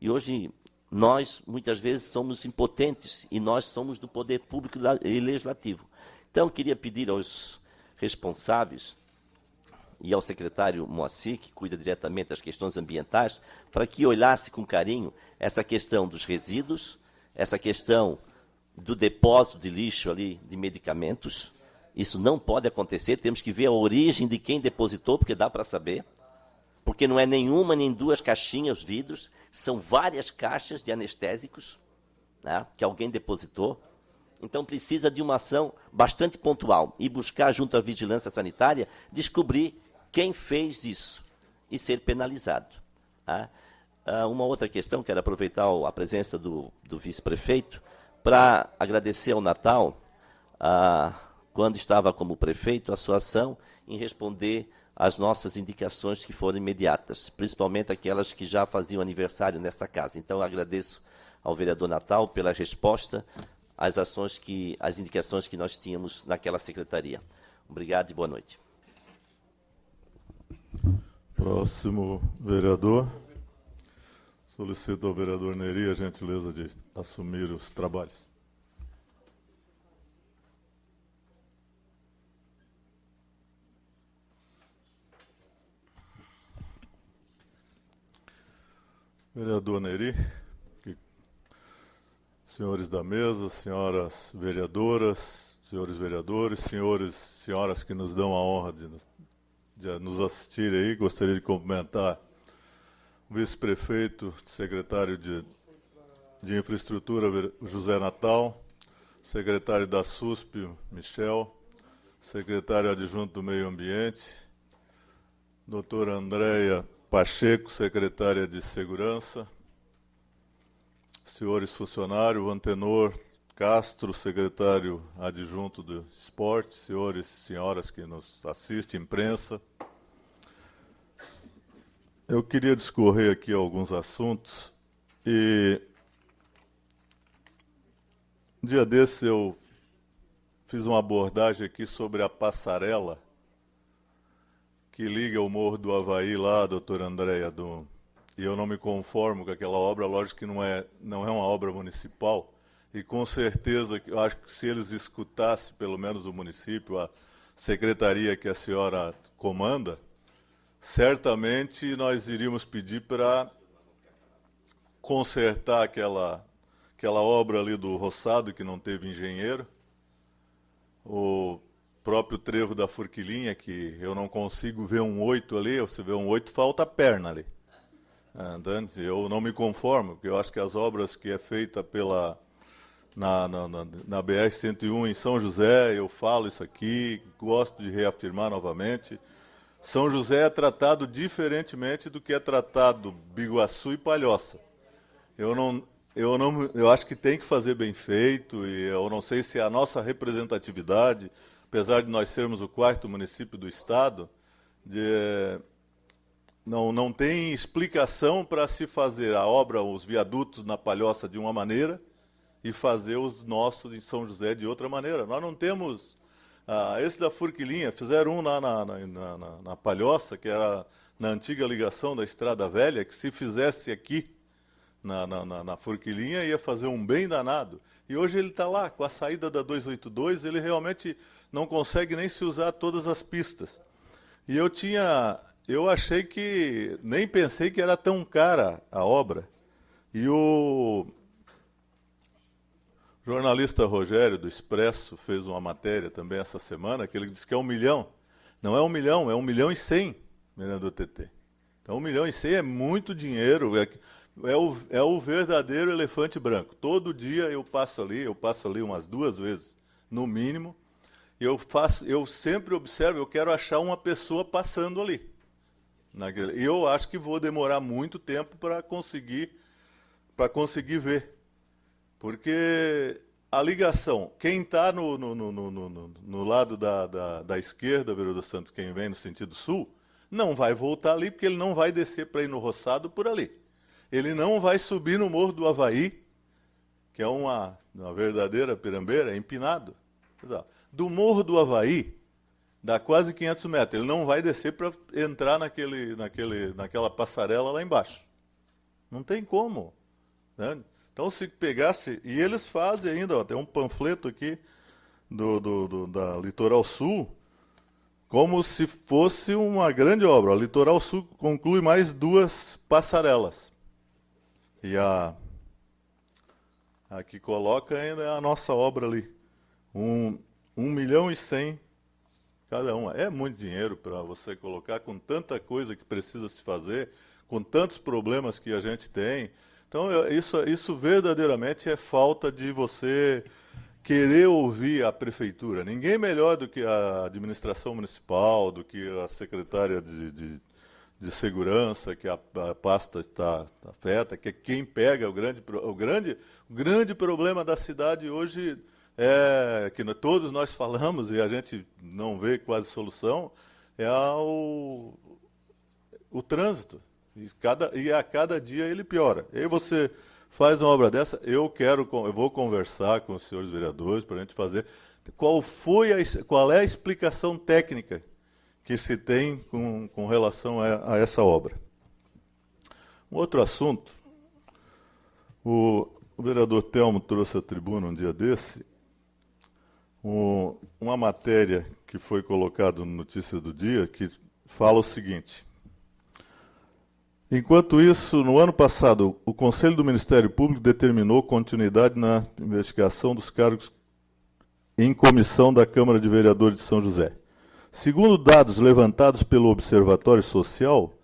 Speaker 5: E hoje nós, muitas vezes, somos impotentes e nós somos do poder público e legislativo. Então, eu queria pedir aos responsáveis e ao secretário Moacir, que cuida diretamente das questões ambientais, para que olhasse com carinho essa questão dos resíduos, essa questão do depósito de lixo ali de medicamentos. Isso não pode acontecer, temos que ver a origem de quem depositou, porque dá para saber. Porque não é nenhuma nem duas caixinhas, vidros, são várias caixas de anestésicos, né, que alguém depositou. Então precisa de uma ação bastante pontual e buscar, junto à vigilância sanitária, descobrir quem fez isso e ser penalizado. Tá? Uma outra questão, quero aproveitar a presença do vice-prefeito para agradecer ao Natal, quando estava como prefeito, a sua ação em responder às nossas indicações que foram imediatas, principalmente aquelas que já faziam aniversário nesta casa. Então, eu agradeço ao vereador Natal pela resposta às às indicações que nós tínhamos naquela secretaria. Obrigado e boa noite.
Speaker 1: Próximo vereador. Solicito ao vereador Neri a gentileza de assumir os trabalhos. Vereador Neri, senhores da mesa, senhoras vereadoras, senhores vereadores, senhoras que nos dão a honra de nos assistir aí, gostaria de cumprimentar o vice-prefeito, secretário de Infraestrutura, José Natal, secretário da SUSP, Michel, secretário adjunto do Meio Ambiente, doutora Andréia Pacheco, secretária de Segurança, senhores funcionários, Antenor Castro, secretário adjunto do Esporte, senhores e senhoras que nos assistem, imprensa. Eu queria discorrer aqui alguns assuntos e um dia desse eu fiz uma abordagem aqui sobre a passarela que liga o Morro do Havaí lá, doutora Andréia, e eu não me conformo com aquela obra, lógico que não é uma obra municipal, e com certeza, eu acho que se eles escutassem, pelo menos o município, a secretaria que a senhora comanda, certamente nós iríamos pedir para consertar aquela obra ali do roçado, que não teve engenheiro, o próprio trevo da Forquilinha, que eu não consigo ver um 8 ali, você vê um 8, falta a perna ali. Andante, eu não me conformo, porque eu acho que as obras que é feita na BR-101 em São José, eu falo isso aqui, gosto de reafirmar novamente, São José é tratado diferentemente do que é tratado Biguaçu e Palhoça. Eu acho que tem que fazer bem feito, e eu não sei se a nossa representatividade, apesar de nós sermos o 4º município do Estado, não tem explicação para se fazer a obra, os viadutos na Palhoça de uma maneira e fazer os nossos em São José de outra maneira. Nós não temos... esse da Forquilinha, fizeram um lá na Palhoça, que era na antiga ligação da Estrada Velha, que se fizesse aqui na Forquilinha ia fazer um bem danado. E hoje ele está lá, com a saída da 282, ele realmente não consegue nem se usar todas as pistas. E eu achei que, nem pensei que era tão cara a obra. E o jornalista Rogério, do Expresso, fez uma matéria também essa semana, que ele disse que é 1 milhão. Não é 1 milhão, é 1.100.000, vereador TT. Então 1.100.000 é muito dinheiro, é o verdadeiro elefante branco. Todo dia eu passo ali umas 2 vezes, no mínimo, e eu sempre observo, eu quero achar uma pessoa passando ali. E eu acho que vou demorar muito tempo para conseguir ver. Porque a ligação, quem está no lado da esquerda, vereador Santos, quem vem no sentido sul, não vai voltar ali, porque ele não vai descer para ir no roçado por ali. Ele não vai subir no Morro do Avaí, que é uma verdadeira pirambeira, é empinado. Do Morro do Avaí, dá quase 500 metros. Ele não vai descer para entrar naquela passarela lá embaixo. Não tem como. Né? Então, se pegasse... E eles fazem ainda, ó, tem um panfleto aqui da Litoral Sul, como se fosse uma grande obra. A Litoral Sul conclui mais 2 passarelas. E a que coloca ainda é a nossa obra ali. 1.100.000 cada uma. É muito dinheiro para você colocar, com tanta coisa que precisa se fazer, com tantos problemas que a gente tem. Então, isso verdadeiramente é falta de você querer ouvir a prefeitura. Ninguém melhor do que a administração municipal, do que a secretária de segurança, que a pasta está afeta, que é quem pega o grande problema da cidade hoje, que todos nós falamos e a gente não vê quase solução, é o trânsito. E a cada dia ele piora. E aí você faz uma obra dessa, eu vou conversar com os senhores vereadores para a gente fazer qual é a explicação técnica que se tem com relação a essa obra. Um outro assunto, o vereador Telmo trouxe à tribuna um dia desse, uma matéria que foi colocada no Notícias do Dia, que fala o seguinte: enquanto isso, no ano passado, o Conselho do Ministério Público determinou continuidade na investigação dos cargos em comissão da Câmara de Vereadores de São José. Segundo dados levantados pelo Observatório Social,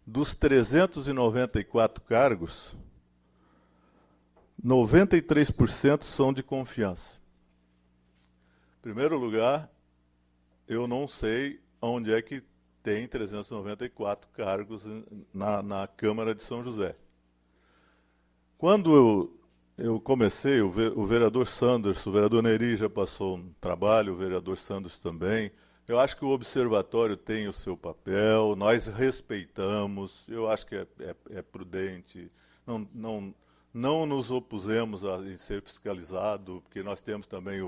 Speaker 1: dos 394 cargos, 93% são de confiança. Em primeiro lugar, eu não sei onde é que tem 394 cargos na Câmara de São José. Quando eu comecei, o vereador Sanders, o vereador Neri já passou um trabalho, o vereador Sanders também. Eu acho que o observatório tem o seu papel, nós respeitamos, eu acho que é prudente, não nos opusemos em ser fiscalizado, porque nós temos também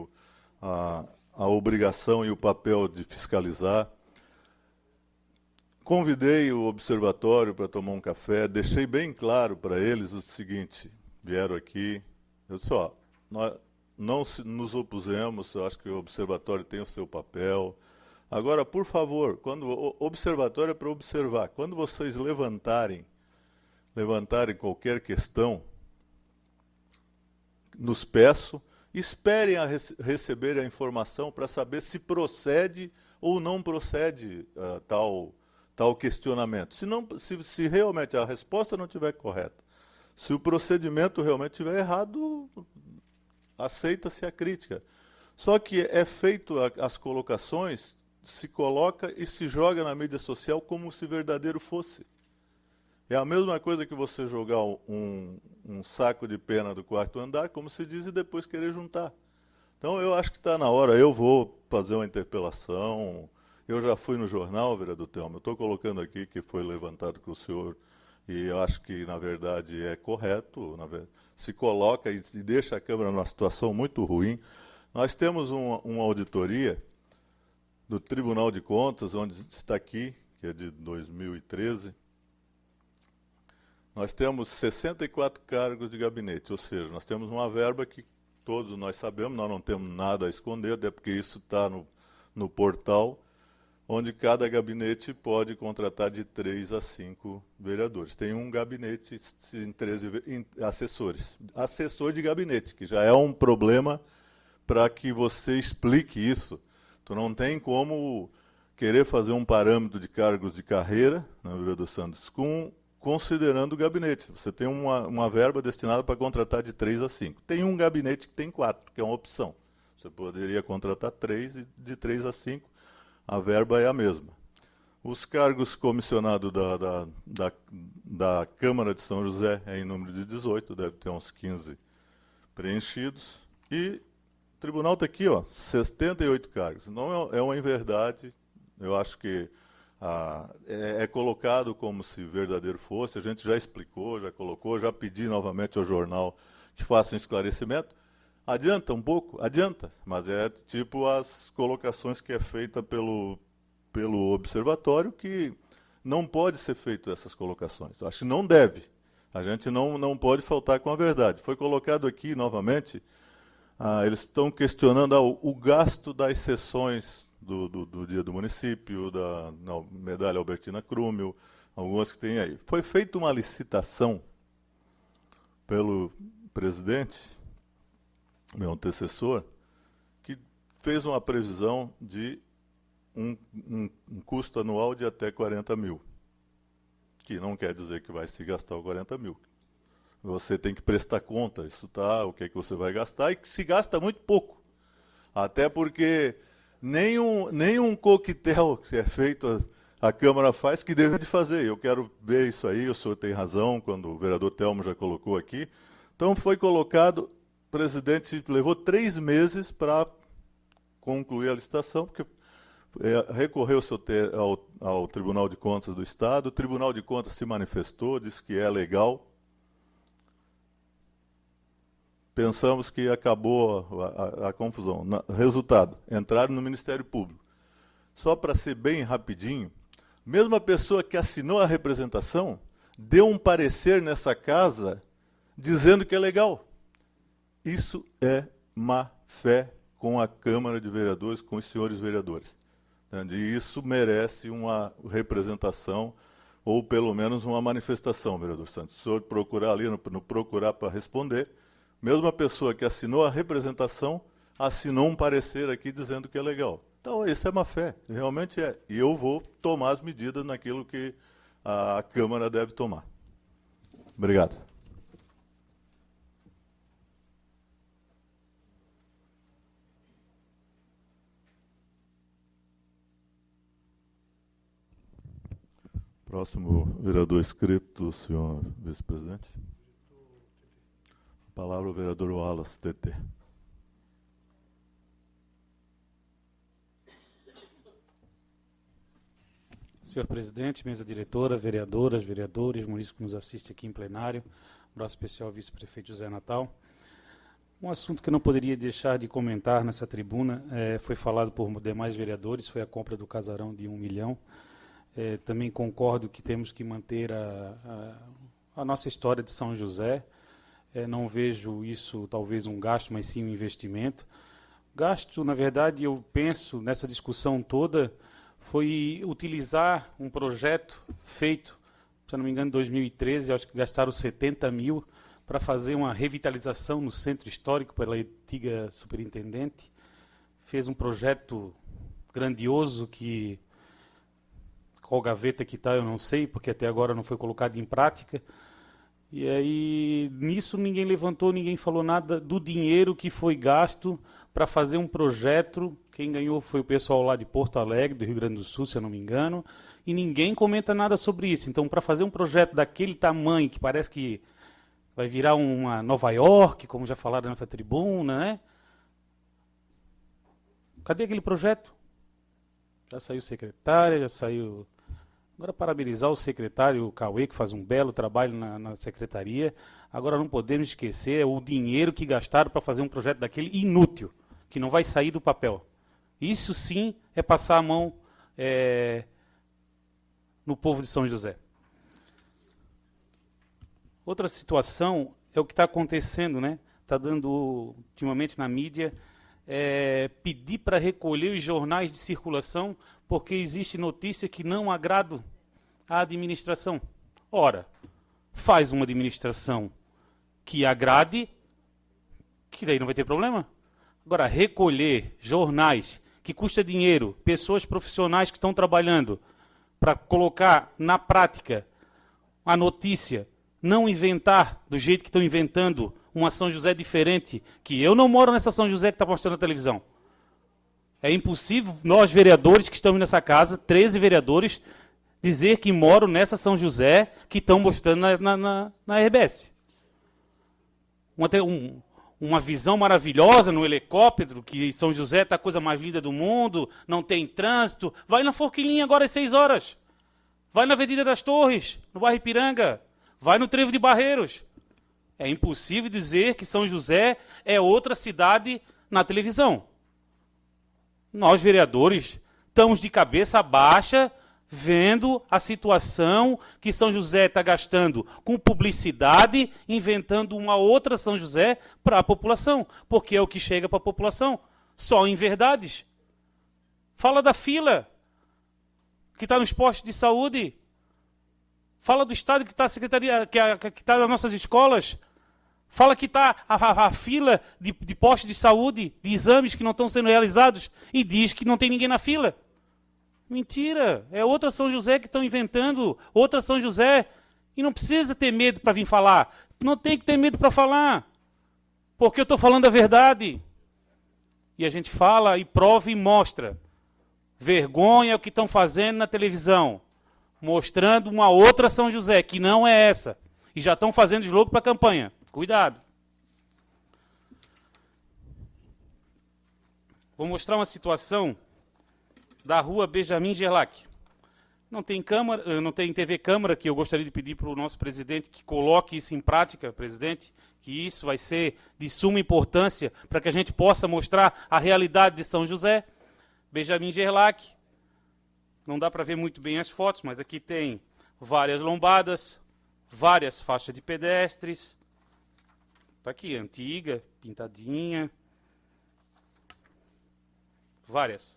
Speaker 1: a obrigação e o papel de fiscalizar. Convidei o observatório para tomar um café, deixei bem claro para eles o seguinte: vieram aqui, eu disse, nós não nos opusemos, eu acho que o observatório tem o seu papel. Agora, por favor, quando o observatório é para observar, quando vocês levantarem qualquer questão, nos peço, esperem a receber a informação para saber se procede ou não procede tal questionamento. Se realmente a resposta não estiver correta, se o procedimento realmente estiver errado, aceita-se a crítica. Só que é feito as colocações, se coloca e se joga na mídia social como se verdadeiro fosse. É a mesma coisa que você jogar um saco de pena do 4º andar, como se diz, e depois querer juntar. Então eu acho que está na hora, eu vou fazer uma interpelação. Eu já fui no jornal, vereador Telmo, eu estou colocando aqui que foi levantado com o senhor, e eu acho que, na verdade, é correto, se coloca e deixa a Câmara numa situação muito ruim. Nós temos uma auditoria do Tribunal de Contas, onde está aqui, que é de 2013, nós temos 64 cargos de gabinete, ou seja, nós temos uma verba que todos nós sabemos, nós não temos nada a esconder, até porque isso está no portal, onde cada gabinete pode contratar de 3 a 5 vereadores. Tem um gabinete em 13 assessores. Assessor de gabinete, que já é um problema para que você explique isso. Tu não tem como querer fazer um parâmetro de cargos de carreira, né, vereador Santos, considerando o gabinete. Você tem uma verba destinada para contratar de 3 a 5. Tem um gabinete que tem 4, que é uma opção. Você poderia contratar 3 e de 3 a 5, a verba é a mesma. Os cargos comissionados da Câmara de São José é em número de 18, deve ter uns 15 preenchidos. E O tribunal está aqui, ó, 78 cargos. Não é uma inverdade, eu acho que é colocado como se verdadeiro fosse, a gente já explicou, já colocou, já pedi novamente ao jornal que faça um esclarecimento. Adianta um pouco? Adianta, mas é tipo as colocações que é feita pelo observatório, que não pode ser feito essas colocações. Eu acho que não deve. A gente não pode faltar com a verdade. Foi colocado aqui novamente, eles estão questionando o gasto das sessões do Dia do Município, da Medalha Albertina Krumel, algumas que tem aí. Foi feita uma licitação pelo presidente, meu antecessor, que fez uma previsão de um custo anual de até 40 mil. Que não quer dizer que vai se gastar os 40 mil. Você tem que prestar conta, isso tá, o que é que você vai gastar, e que se gasta muito pouco. Até porque nenhum coquetel que é feito a Câmara faz que deve de fazer. Eu quero ver isso aí, o senhor tem razão, quando o vereador Telmo já colocou aqui. Então foi colocado, o presidente levou 3 meses para concluir a licitação, porque recorreu ao Tribunal de Contas do Estado, o Tribunal de Contas se manifestou, disse que é legal. Pensamos que acabou a confusão. Resultado, entraram no Ministério Público. Só para ser bem rapidinho, mesmo a pessoa que assinou a representação deu um parecer nessa casa dizendo que é legal. Isso é má fé com a Câmara de Vereadores, com os senhores vereadores. E isso merece uma representação, ou pelo menos uma manifestação, vereador Santos. Se o senhor procurar ali, no procurar para responder, mesmo a pessoa que assinou a representação, assinou um parecer aqui dizendo que é legal. Então, isso é má fé, realmente é. E eu vou tomar as medidas naquilo que a Câmara deve tomar. Obrigado. Próximo vereador inscrito, senhor vice-presidente. A palavra ao vereador Wallace, TT.
Speaker 6: Senhor presidente, mesa diretora, vereadoras, vereadores, munícipes que nos assistem aqui em plenário, um abraço especial ao vice-prefeito José Natal. Um assunto que eu não poderia deixar de comentar nessa tribuna, foi falado por demais vereadores, foi a compra do casarão de 1 milhão. Também concordo que temos que manter a nossa história de São José. Não vejo isso talvez um gasto, mas sim um investimento. Gasto, na verdade, eu penso nessa discussão toda, foi utilizar um projeto feito, se não me engano, em 2013, acho que gastaram 70 mil para fazer uma revitalização no centro histórico pela antiga superintendente. Fez um projeto grandioso que, qual gaveta que está, eu não sei, porque até agora não foi colocado em prática. E aí, nisso, ninguém levantou, ninguém falou nada do dinheiro que foi gasto para fazer um projeto. Quem ganhou foi o pessoal lá de Porto Alegre, do Rio Grande do Sul, se eu não me engano, e ninguém comenta nada sobre isso. Então, para fazer um projeto daquele tamanho, que parece que vai virar uma Nova York, como já falaram nessa tribuna, né? Cadê aquele projeto? Já saiu secretária, já saiu... Agora, parabenizar o secretário Cauê, que faz um belo trabalho na secretaria. Agora, não podemos esquecer o dinheiro que gastaram para fazer um projeto daquele inútil, que não vai sair do papel. Isso, sim, é passar a mão no povo de São José. Outra situação é o que está acontecendo, né? Está dando, ultimamente, na mídia, pedir para recolher os jornais de circulação porque existe notícia que não agrada à administração. Ora, faz uma administração que agrade, que daí não vai ter problema. Agora, recolher jornais que custa dinheiro, pessoas profissionais que estão trabalhando para colocar na prática a notícia, não inventar do jeito que estão inventando uma São José diferente, que eu não moro nessa São José que está mostrando na televisão. É impossível nós, vereadores que estamos nessa casa, 13 vereadores, dizer que moram nessa São José que estão mostrando na RBS. uma visão maravilhosa no helicóptero, que São José está a coisa mais linda do mundo, não tem trânsito. Vai na Forquilinha agora às 6 horas. Vai na Avenida das Torres, no bairro Ipiranga. Vai no Trevo de Barreiros. É impossível dizer que São José é outra cidade na televisão. Nós, vereadores, estamos de cabeça baixa vendo a situação que São José está gastando com publicidade, inventando uma outra São José para a população, porque é o que chega para a população, só em verdades. Fala da fila que está nos postos de saúde, fala do estado que está a secretaria, que está nas nossas escolas, fala que está a fila de postos de saúde, de exames que não estão sendo realizados, e diz que não tem ninguém na fila. Mentira, é outra São José que estão inventando, outra São José. E não precisa ter medo para vir falar. Não tem que ter medo para falar. Porque eu estou falando a verdade. E a gente fala e prova e mostra. Vergonha é o que estão fazendo na televisão. Mostrando uma outra São José, que não é essa. E já estão fazendo slogan para a campanha. Cuidado. Vou mostrar uma situação da rua Benjamin Gerlach. Não tem câmara, não tem TV Câmara, que eu gostaria de pedir para o nosso presidente que coloque isso em prática, presidente, que isso vai ser de suma importância para que a gente possa mostrar a realidade de São José. Benjamin Gerlach. Não dá para ver muito bem as fotos, mas aqui tem várias lombadas, várias faixas de pedestres. Está aqui, antiga, pintadinha. Várias.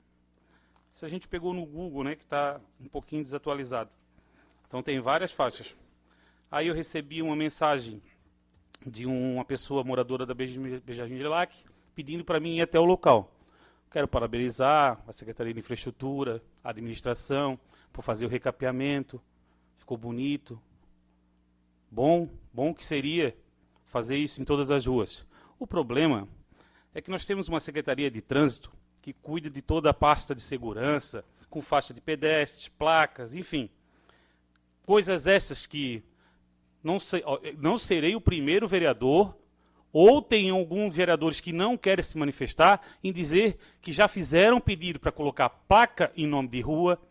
Speaker 6: Isso a gente pegou no Google, né, que está um pouquinho desatualizado. Então tem várias faixas. Aí eu recebi uma mensagem de uma pessoa moradora da Benjamin Gerlach pedindo para mim ir até o local. Quero parabenizar a Secretaria de Infraestrutura, a administração, por fazer o recapeamento. Ficou bonito. Bom que seria fazer isso em todas as ruas. O problema é que nós temos uma Secretaria de Trânsito que cuida de toda a pasta de segurança, com faixa de pedestres, placas, enfim. Coisas essas que não serei o primeiro vereador, ou tem alguns vereadores que não querem se manifestar, em dizer que já fizeram pedido para colocar placa em nome de rua,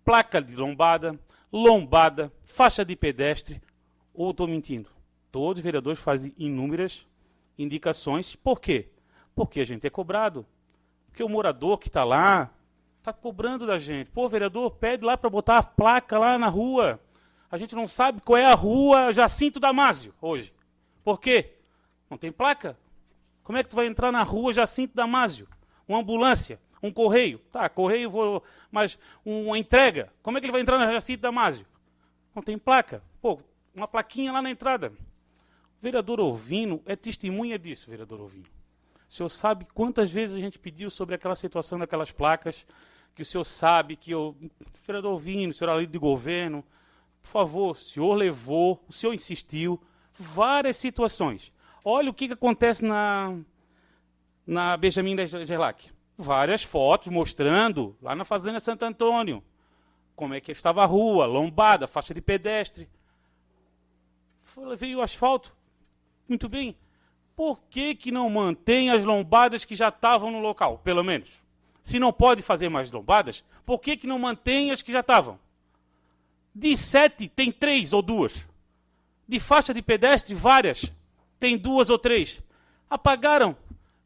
Speaker 6: placa de lombada, faixa de pedestre, ou estou mentindo? Todos os vereadores fazem inúmeras indicações. Por quê? Porque a gente é cobrado. Porque o morador que está lá está cobrando da gente. Pô, vereador, pede lá para botar a placa lá na rua. A gente não sabe qual é a rua Jacinto Damásio hoje. Por quê? Não tem placa. Como é que tu vai entrar na rua Jacinto Damásio? Uma ambulância, um correio. Tá, correio, mas uma entrega. Como é que ele vai entrar na Jacinto Damásio? Não tem placa. Pô, uma plaquinha lá na entrada. O vereador Orvino é testemunha disso, vereador Orvino. O senhor sabe quantas vezes a gente pediu sobre aquela situação daquelas placas, que o senhor sabe que o vereador Orvino, o senhor era líder de governo, por favor, o senhor levou, o senhor insistiu, várias situações. Olha o que acontece na Benjamin Gerlach. Várias fotos mostrando, lá na Fazenda Santo Antônio, como é que estava a rua, lombada, faixa de pedestre. Veio o asfalto, muito bem. Por que não mantém as lombadas que já estavam no local, pelo menos? Se não pode fazer mais lombadas, por que não mantém as que já estavam? De 7, tem 3 ou 2. De faixa de pedestre, várias. Tem 2 ou 3. Apagaram.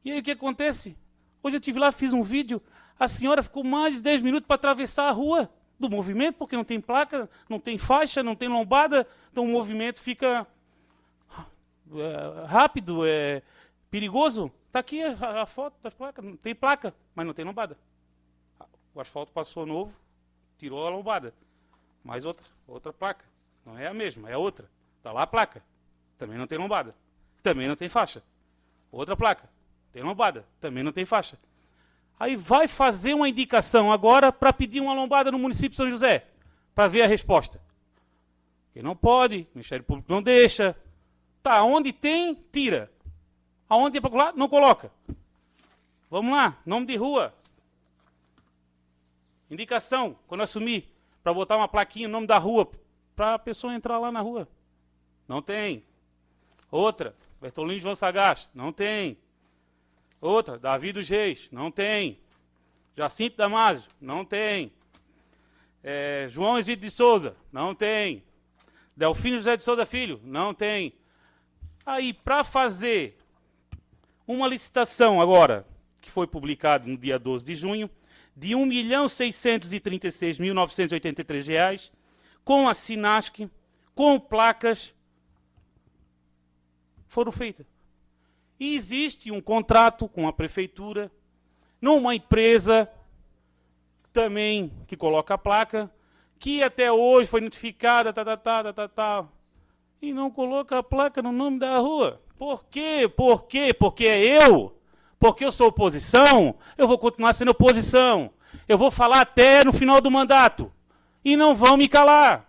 Speaker 6: E aí o que acontece? Hoje eu estive lá, fiz um vídeo, a senhora ficou mais de 10 minutos para atravessar a rua do movimento, porque não tem placa, não tem faixa, não tem lombada, então o movimento fica rápido, perigoso. Está aqui a foto das placas, não tem placa, mas não tem lombada. O asfalto passou novo, tirou a lombada. Mais outra placa. Não é a mesma, é a outra. Está lá a placa, também não tem lombada. Também não tem faixa. Outra placa, tem lombada, também não tem faixa. Aí vai fazer uma indicação agora para pedir uma lombada no município de São José, para ver a resposta. Porque não pode, o Ministério Público não deixa. Tá, onde tem, tira. Aonde tem para colar, não coloca. Vamos lá, nome de rua. Indicação, quando assumir, para botar uma plaquinha no nome da rua, para a pessoa entrar lá na rua. Não tem. Outra, Bertolini João Sagasta, não tem. Outra, Davi dos Reis, não tem. Jacinto Damasio, não tem. João Exídio de Souza, não tem. Delfino José de Souza Filho, não tem. Aí, para fazer uma licitação agora, que foi publicada no dia 12 de junho, de R$ 1.636.983, com a Sinasc, com placas, foram feitas. E existe um contrato com a prefeitura, numa empresa também que coloca a placa, que até hoje foi notificada, e não coloca a placa no nome da rua. Por quê? Por quê? Porque é eu? Porque eu sou oposição? Eu vou continuar sendo oposição. Eu vou falar até no final do mandato. E não vão me calar.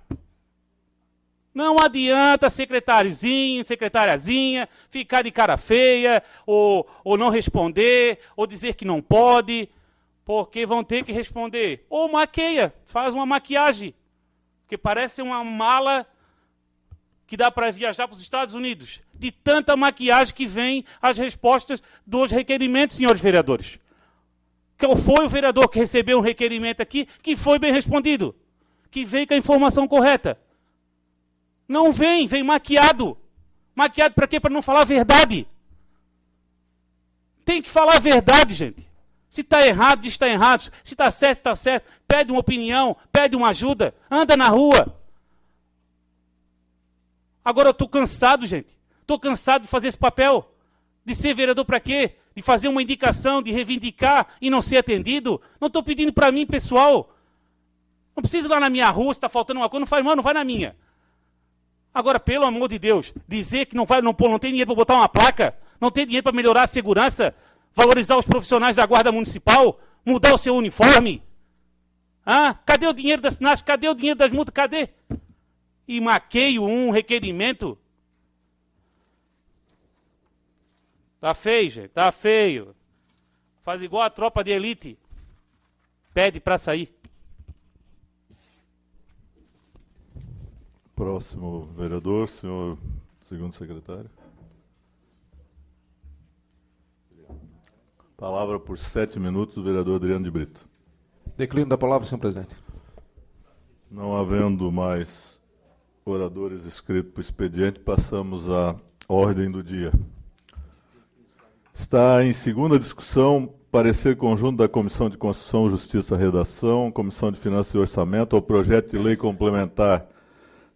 Speaker 6: Não adianta secretáriozinho, secretariazinha, ficar de cara feia, ou não responder, ou dizer que não pode, porque vão ter que responder. Ou maqueia, faz uma maquiagem, que parece uma mala que dá para viajar para os Estados Unidos. De tanta maquiagem que vem as respostas dos requerimentos, senhores vereadores. Qual foi o vereador que recebeu um requerimento aqui que foi bem respondido? Que veio com a informação correta? Não vem, vem maquiado. Maquiado para quê? Para não falar a verdade. Tem que falar a verdade, gente. Se está errado, diz que está errado. Se está certo, está certo. Pede uma opinião, pede uma ajuda. Anda na rua. Agora eu estou cansado, gente. Estou cansado de fazer esse papel. De ser vereador para quê? De fazer uma indicação, de reivindicar e não ser atendido. Não estou pedindo para mim, pessoal. Não precisa ir lá na minha rua, se está faltando uma coisa, não faz mal, não vai na minha. Agora, pelo amor de Deus, dizer que não tem dinheiro para botar uma placa, não tem dinheiro para melhorar a segurança, valorizar os profissionais da Guarda Municipal, mudar o seu uniforme. Cadê o dinheiro da Sinasc? Cadê o dinheiro das multas? Cadê? E maqueio um requerimento. Tá feio, gente, tá feio. Faz igual a tropa de elite. Pede para sair.
Speaker 1: Próximo vereador, senhor segundo secretário. Palavra por 7 minutos, o vereador Adriano de Brito.
Speaker 2: Declino da palavra, senhor presidente.
Speaker 1: Não havendo mais oradores inscritos para o expediente, passamos à ordem do dia. Está em segunda discussão, parecer conjunto da Comissão de Constituição, Justiça e Redação, Comissão de Finanças e Orçamento, ao projeto de lei complementar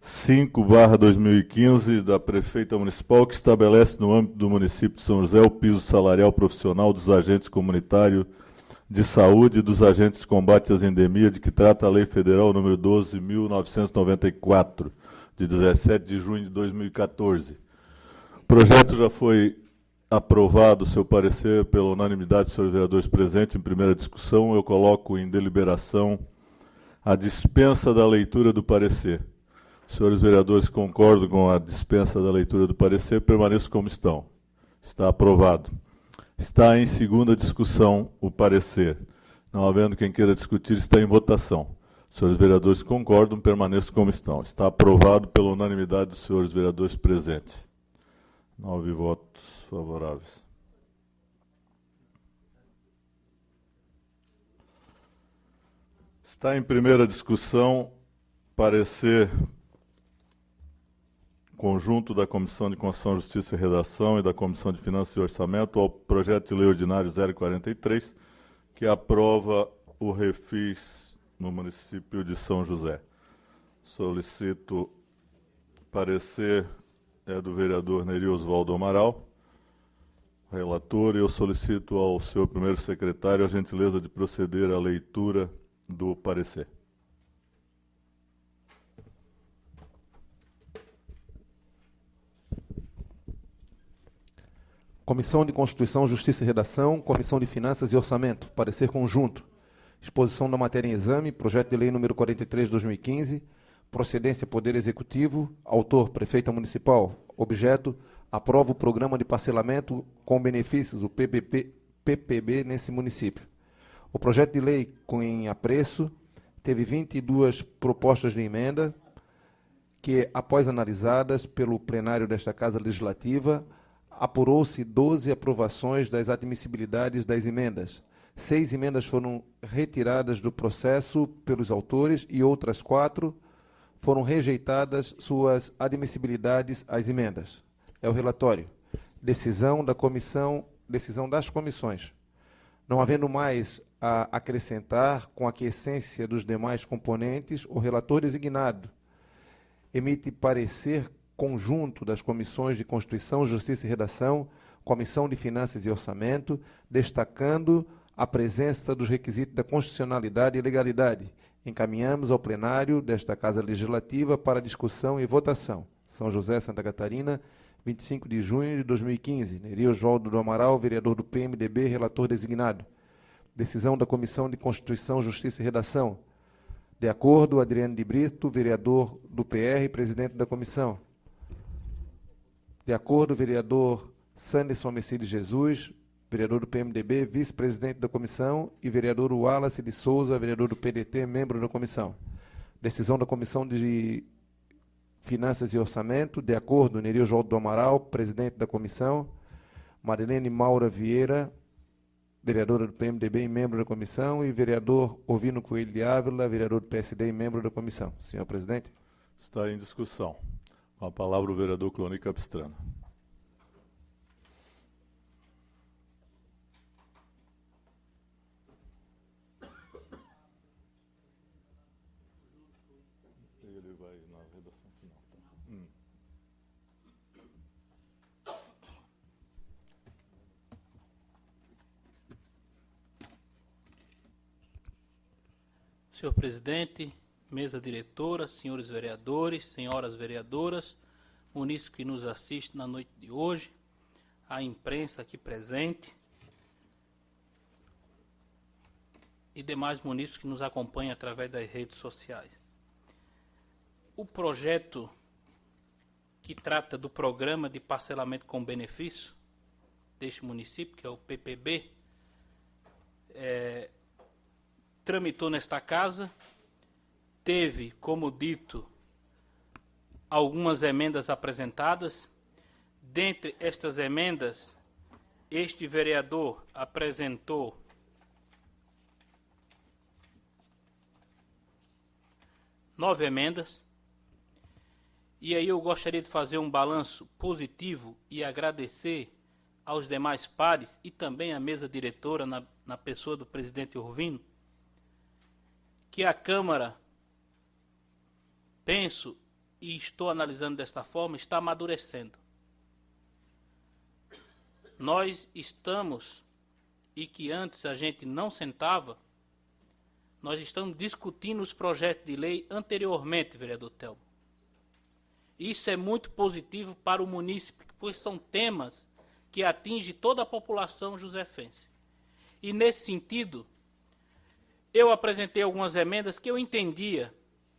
Speaker 1: 5/2015 da Prefeita Municipal, que estabelece no âmbito do município de São José o piso salarial profissional dos agentes comunitários de saúde e dos agentes de combate às endemias, de que trata a Lei Federal número 12.994, de 17 de junho de 2014. O projeto já foi aprovado, seu parecer, pela unanimidade dos senhores vereadores presentes em primeira discussão. Eu coloco em deliberação a dispensa da leitura do parecer. Os senhores vereadores concordam com a dispensa da leitura do parecer, permaneçam como estão. Está aprovado. Está em segunda discussão o parecer. Não havendo quem queira discutir, está em votação. Os senhores vereadores concordam, permaneçam como estão. Está aprovado pela unanimidade dos senhores vereadores presentes. 9 votos favoráveis. Está em primeira discussão parecer conjunto da Comissão de Constituição, Justiça e Redação e da Comissão de Finanças e Orçamento ao projeto de lei ordinário 043, que aprova o refis no município de São José. Solicito parecer do vereador Neri Osvaldo Amaral, relator, e eu solicito ao senhor primeiro secretário a gentileza de proceder à leitura do parecer.
Speaker 2: Comissão de Constituição, Justiça e Redação, Comissão de Finanças e Orçamento, parecer conjunto. Exposição da matéria em exame, projeto de lei número 43 de 2015, procedência Poder Executivo, autor Prefeita Municipal, objeto, aprova o programa de parcelamento com benefícios, o PPB, nesse município. O projeto de lei com em apreço teve 22 propostas de emenda, que, após analisadas pelo plenário desta Casa Legislativa, apurou-se 12 aprovações das admissibilidades das emendas. 6 emendas foram retiradas do processo pelos autores e outras 4 foram rejeitadas suas admissibilidades às emendas. É o relatório. Decisão das comissões. Não havendo mais a acrescentar, com a aquiescência dos demais componentes, o relator designado emite parecer conjunto das comissões de Constituição, Justiça e Redação, Comissão de Finanças e Orçamento, destacando a presença dos requisitos da constitucionalidade e legalidade. Encaminhamos ao plenário desta Casa Legislativa para discussão e votação. São José, Santa Catarina, 25 de junho de 2015. Neri Oswaldo do Amaral, vereador do PMDB, relator designado. Decisão da Comissão de Constituição, Justiça e Redação. De acordo, Adriano de Brito, vereador do PR, presidente da comissão. De acordo, vereador Sanderson Mercedes Jesus, vereador do PMDB, vice-presidente da comissão, e vereador Wallace de Souza, vereador do PDT, membro da comissão. Decisão da Comissão de Finanças e Orçamento, de acordo, Neri Oswaldo do Amaral, presidente da comissão, Marilene Maura Vieira, vereadora do PMDB e membro da comissão, e vereador Ovino Coelho de Ávila, vereador do PSD e membro da comissão. Senhor presidente.
Speaker 1: Está em discussão. Com a palavra o vereador Cloni Capistrano. Ele vai na redação final.
Speaker 7: Senhor presidente, mesa diretora, senhores vereadores, senhoras vereadoras, munícipe que nos assiste na noite de hoje, a imprensa aqui presente e demais munícipes que nos acompanham através das redes sociais. O projeto que trata do programa de parcelamento com benefício deste município, que é o PPB, tramitou nesta casa, teve, como dito, algumas emendas apresentadas. Dentre estas emendas, este vereador apresentou 9 emendas. E aí eu gostaria de fazer um balanço positivo e agradecer aos demais pares e também à mesa diretora, na pessoa do presidente Urvino, que a Câmara, penso e estou analisando desta forma, está amadurecendo. Nós estamos, e que antes a gente não sentava, nós estamos discutindo os projetos de lei anteriormente, vereador Telmo. Isso é muito positivo para o município, pois são temas que atingem toda a população josefense. E nesse sentido, eu apresentei algumas emendas que eu entendia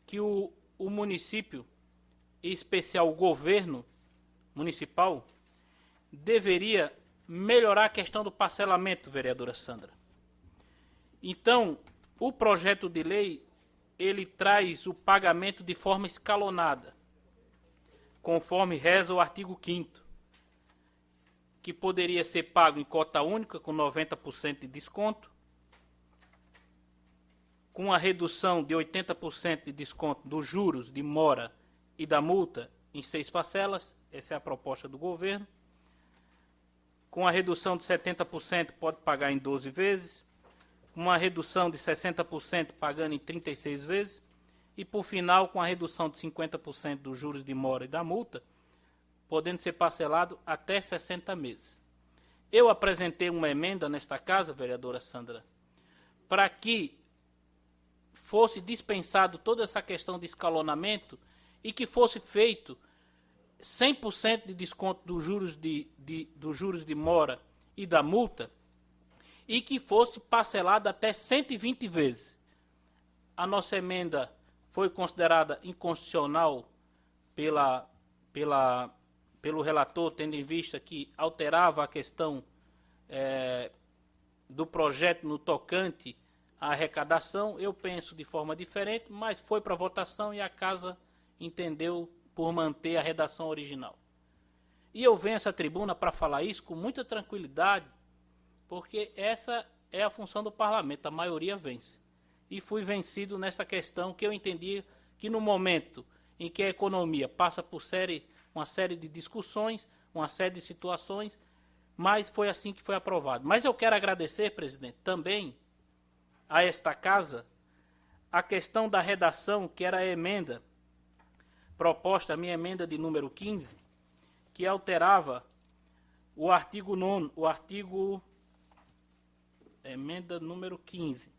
Speaker 7: que o município, em especial o governo municipal, deveria melhorar a questão do parcelamento, vereadora Sandra. Então, o projeto de lei, ele traz o pagamento de forma escalonada, conforme reza o artigo 5º, que poderia ser pago em cota única, com 90% de desconto, com a redução de 80% de desconto dos juros de mora e da multa em 6 parcelas, essa é a proposta do governo, com a redução de 70% pode pagar em 12 vezes, com uma redução de 60% pagando em 36 vezes, e por final com a redução de 50% dos juros de mora e da multa, podendo ser parcelado até 60 meses. Eu apresentei uma emenda nesta casa, vereadora Sandra, para que fosse dispensado toda essa questão de escalonamento e que fosse feito 100% de desconto dos juros de mora e da multa e que fosse parcelado até 120 vezes. A nossa emenda foi considerada inconstitucional pelo relator, tendo em vista que alterava a questão do projeto no tocante à arrecadação. Eu penso de forma diferente, mas foi para votação e a casa entendeu por manter a redação original. E eu venho a essa tribuna para falar isso com muita tranquilidade, porque essa é a função do parlamento, a maioria vence. E fui vencido nessa questão que eu entendi que no momento em que a economia passa por uma série de discussões, uma série de situações, mas foi assim que foi aprovado. Mas eu quero agradecer, presidente, também a esta casa, a questão da redação, que era a emenda proposta, a minha emenda de número 15, que alterava o artigo 9º, emenda número 15,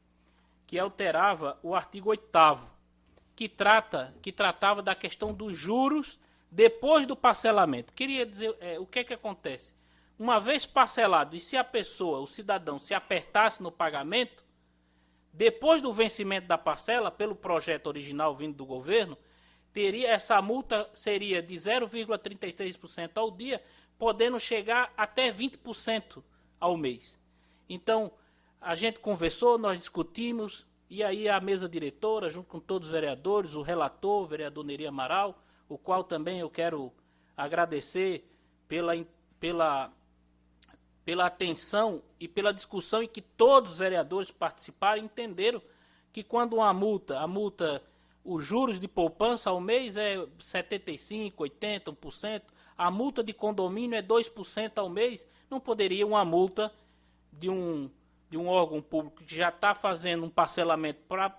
Speaker 7: que alterava o artigo 8º, que tratava da questão dos juros depois do parcelamento. Queria dizer, o que acontece? Uma vez parcelado, e se a pessoa, o cidadão, se apertasse no pagamento, depois do vencimento da parcela, pelo projeto original vindo do governo, essa multa seria de 0,33% ao dia, podendo chegar até 20% ao mês. Então, a gente conversou, nós discutimos, e aí a mesa diretora, junto com todos os vereadores, o relator, o vereador Neri Amaral, o qual também eu quero agradecer pela atenção e pela discussão em que todos os vereadores participaram e entenderam que quando a multa, os juros de poupança ao mês é 75%, 80%, 1%, a multa de condomínio é 2% ao mês, não poderia uma multa de um órgão público que já está fazendo um parcelamento para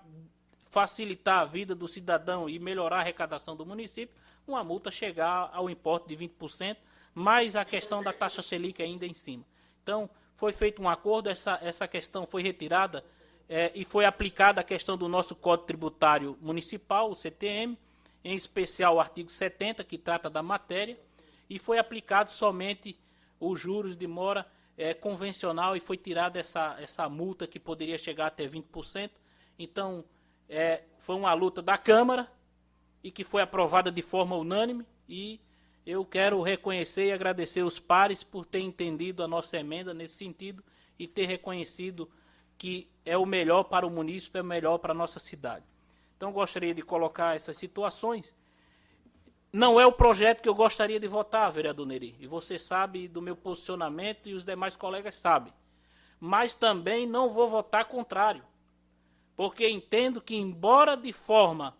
Speaker 7: facilitar a vida do cidadão e melhorar a arrecadação do município, uma multa chegar ao importe de 20%, mais a questão da taxa Selic ainda em cima. Então, foi feito um acordo, essa questão foi retirada e foi aplicada a questão do nosso Código Tributário Municipal, o CTM, em especial o artigo 70, que trata da matéria, e foi aplicado somente os juros de mora convencional e foi tirada essa multa que poderia chegar até 20%. Então, foi uma luta da Câmara e que foi aprovada de forma unânime, e eu quero reconhecer e agradecer os pares por ter entendido a nossa emenda nesse sentido e ter reconhecido que é o melhor para o município, é o melhor para a nossa cidade. Então, gostaria de colocar essas situações. Não é o projeto que eu gostaria de votar, vereador Neri, e você sabe do meu posicionamento e os demais colegas sabem. Mas também não vou votar contrário, porque entendo que, embora de forma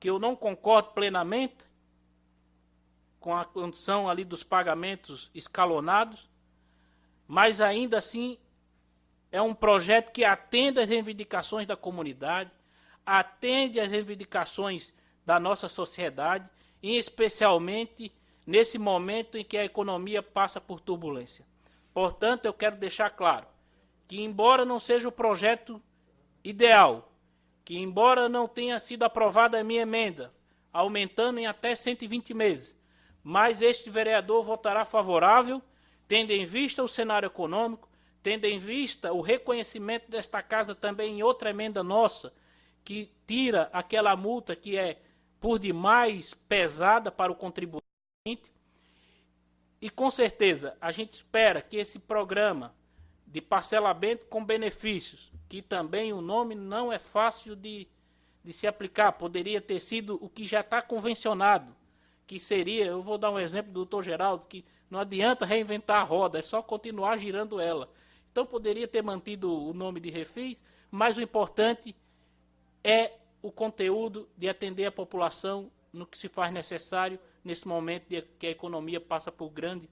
Speaker 7: que eu não concordo plenamente com a condição ali dos pagamentos escalonados, mas ainda assim é um projeto que atende às reivindicações da comunidade, atende às reivindicações da nossa sociedade, e especialmente nesse momento em que a economia passa por turbulência. Portanto, eu quero deixar claro que, embora não seja o projeto ideal, que embora não tenha sido aprovada a minha emenda, aumentando em até 120 meses, mas este vereador votará favorável, tendo em vista o cenário econômico, tendo em vista o reconhecimento desta casa também em outra emenda nossa, que tira aquela multa que é por demais pesada para o contribuinte. E com certeza a gente espera que esse programa de parcelamento com benefícios, que também o nome não é fácil de se aplicar, poderia ter sido o que já está convencionado, que seria, eu vou dar um exemplo do doutor Geraldo, que não adianta reinventar a roda, é só continuar girando ela. Então poderia ter mantido o nome de Refis, mas o importante é o conteúdo de atender a população no que se faz necessário nesse momento de que a economia passa por grandes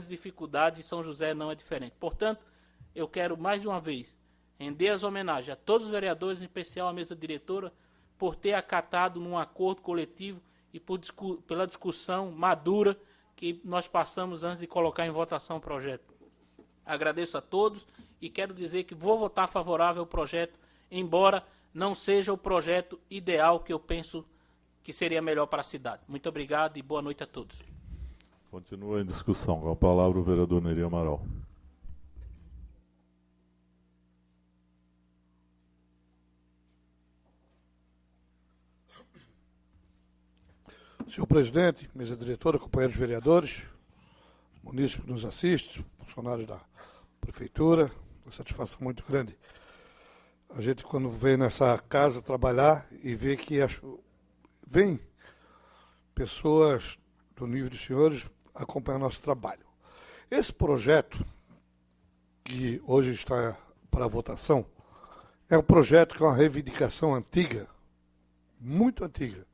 Speaker 7: dificuldades, e São José não é diferente. Portanto, eu quero mais de uma vez render as homenagens a todos os vereadores, em especial à mesa diretora, por ter acatado num acordo coletivo e pela discussão madura que nós passamos antes de colocar em votação o projeto. Agradeço a todos e quero dizer que vou votar favorável ao projeto, embora não seja o projeto ideal que eu penso que seria melhor para a cidade. Muito obrigado e boa noite a todos.
Speaker 1: Continua em discussão. Com a palavra o vereador Neri Amaral.
Speaker 4: Senhor presidente, mesa diretora, companheiros vereadores, munícipe que nos assiste, funcionários da prefeitura, uma satisfação muito grande. A gente, quando vem nessa casa trabalhar e vê que vem pessoas do nível dos senhores acompanham nosso trabalho. Esse projeto, que hoje está para votação, é um projeto que é uma reivindicação antiga, muito antiga,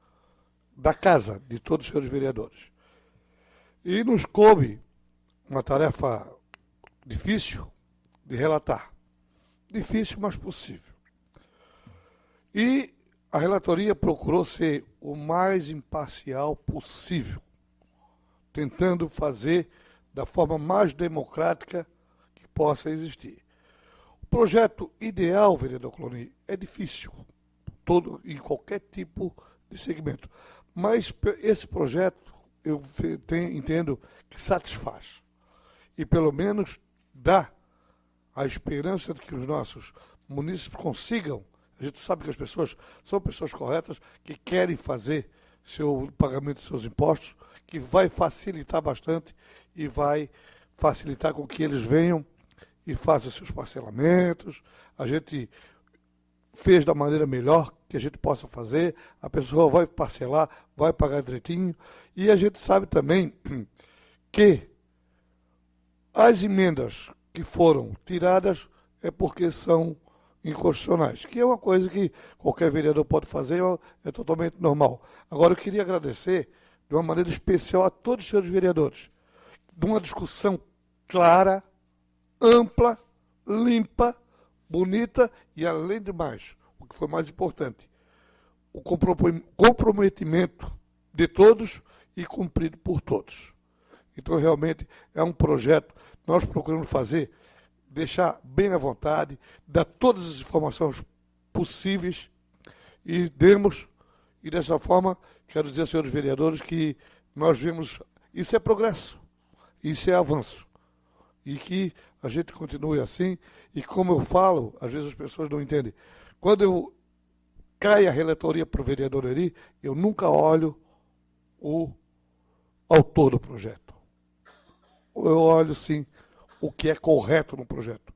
Speaker 4: da casa de todos os senhores vereadores. E nos coube uma tarefa difícil de relatar. Difícil, mas possível. E a relatoria procurou ser o mais imparcial possível, tentando fazer da forma mais democrática que possa existir. O projeto ideal, vereador Cloni, é difícil, em qualquer tipo de segmento. Mas esse projeto, eu entendo que satisfaz. E pelo menos dá a esperança de que os nossos munícipes consigam. A gente sabe que as pessoas são pessoas corretas, que querem fazer o pagamento de seus impostos, que vai facilitar bastante e vai facilitar com que eles venham e façam seus parcelamentos. A gente fez da maneira melhor que a gente possa fazer, a pessoa vai parcelar, vai pagar direitinho, e a gente sabe também que as emendas que foram tiradas é porque são inconstitucionais, que é uma coisa que qualquer vereador pode fazer, é totalmente normal. Agora, eu queria agradecer de uma maneira especial a todos os senhores vereadores, de uma discussão clara, ampla, limpa, bonita e, além de mais, o que foi mais importante, o comprometimento de todos e cumprido por todos. Então, realmente, é um projeto que nós procuramos fazer, deixar bem à vontade, dar todas as informações possíveis e dessa forma, quero dizer aos senhores vereadores que nós vimos, isso é progresso, isso é avanço, e que a gente continue assim, e como eu falo, às vezes as pessoas não entendem, quando cai a relatoria para o vereador Eri, eu nunca olho o autor do projeto. Eu olho, sim, o que é correto no projeto.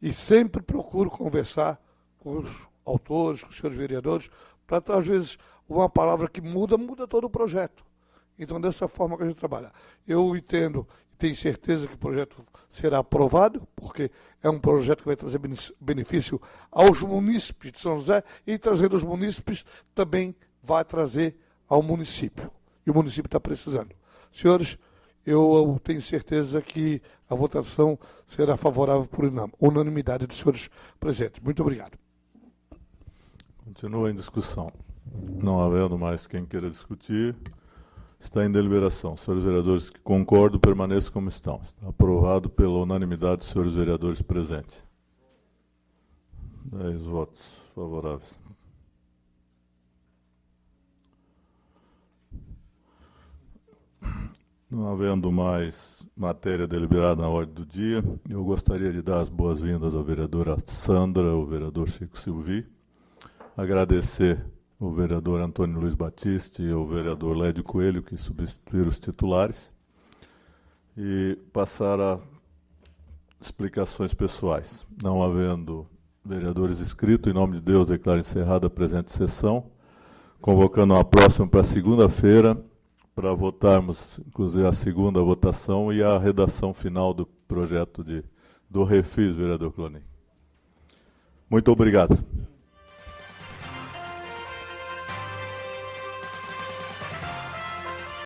Speaker 4: E sempre procuro conversar com os autores, com os senhores vereadores, para, às vezes, uma palavra que muda todo o projeto. Então, dessa forma que a gente trabalha. Eu entendo e tenho certeza que o projeto será aprovado, porque é um projeto que vai trazer benefício aos munícipes de São José, e trazendo os munícipes também vai trazer ao município. E o município está precisando. Senhores, eu tenho certeza que a votação será favorável por unanimidade dos senhores presentes. Muito obrigado.
Speaker 1: Continua em discussão. Não havendo mais quem queira discutir, está em deliberação. Senhores vereadores que concordam, permaneçam como estão. Está aprovado pela unanimidade dos senhores vereadores presentes. 10 votos favoráveis. Não havendo mais matéria deliberada na ordem do dia, eu gostaria de dar as boas-vindas à vereadora Sandra, ao vereador Chico Silvi, agradecer o vereador Antônio Luiz Batista e o vereador Lédio Coelho, que substituíram os titulares, e passar a explicações pessoais. Não havendo vereadores inscritos, em nome de Deus, declaro encerrada a presente sessão, convocando a próxima para segunda-feira, para votarmos, inclusive, a segunda votação e a redação final do projeto do Refis, vereador Cloni. Muito obrigado.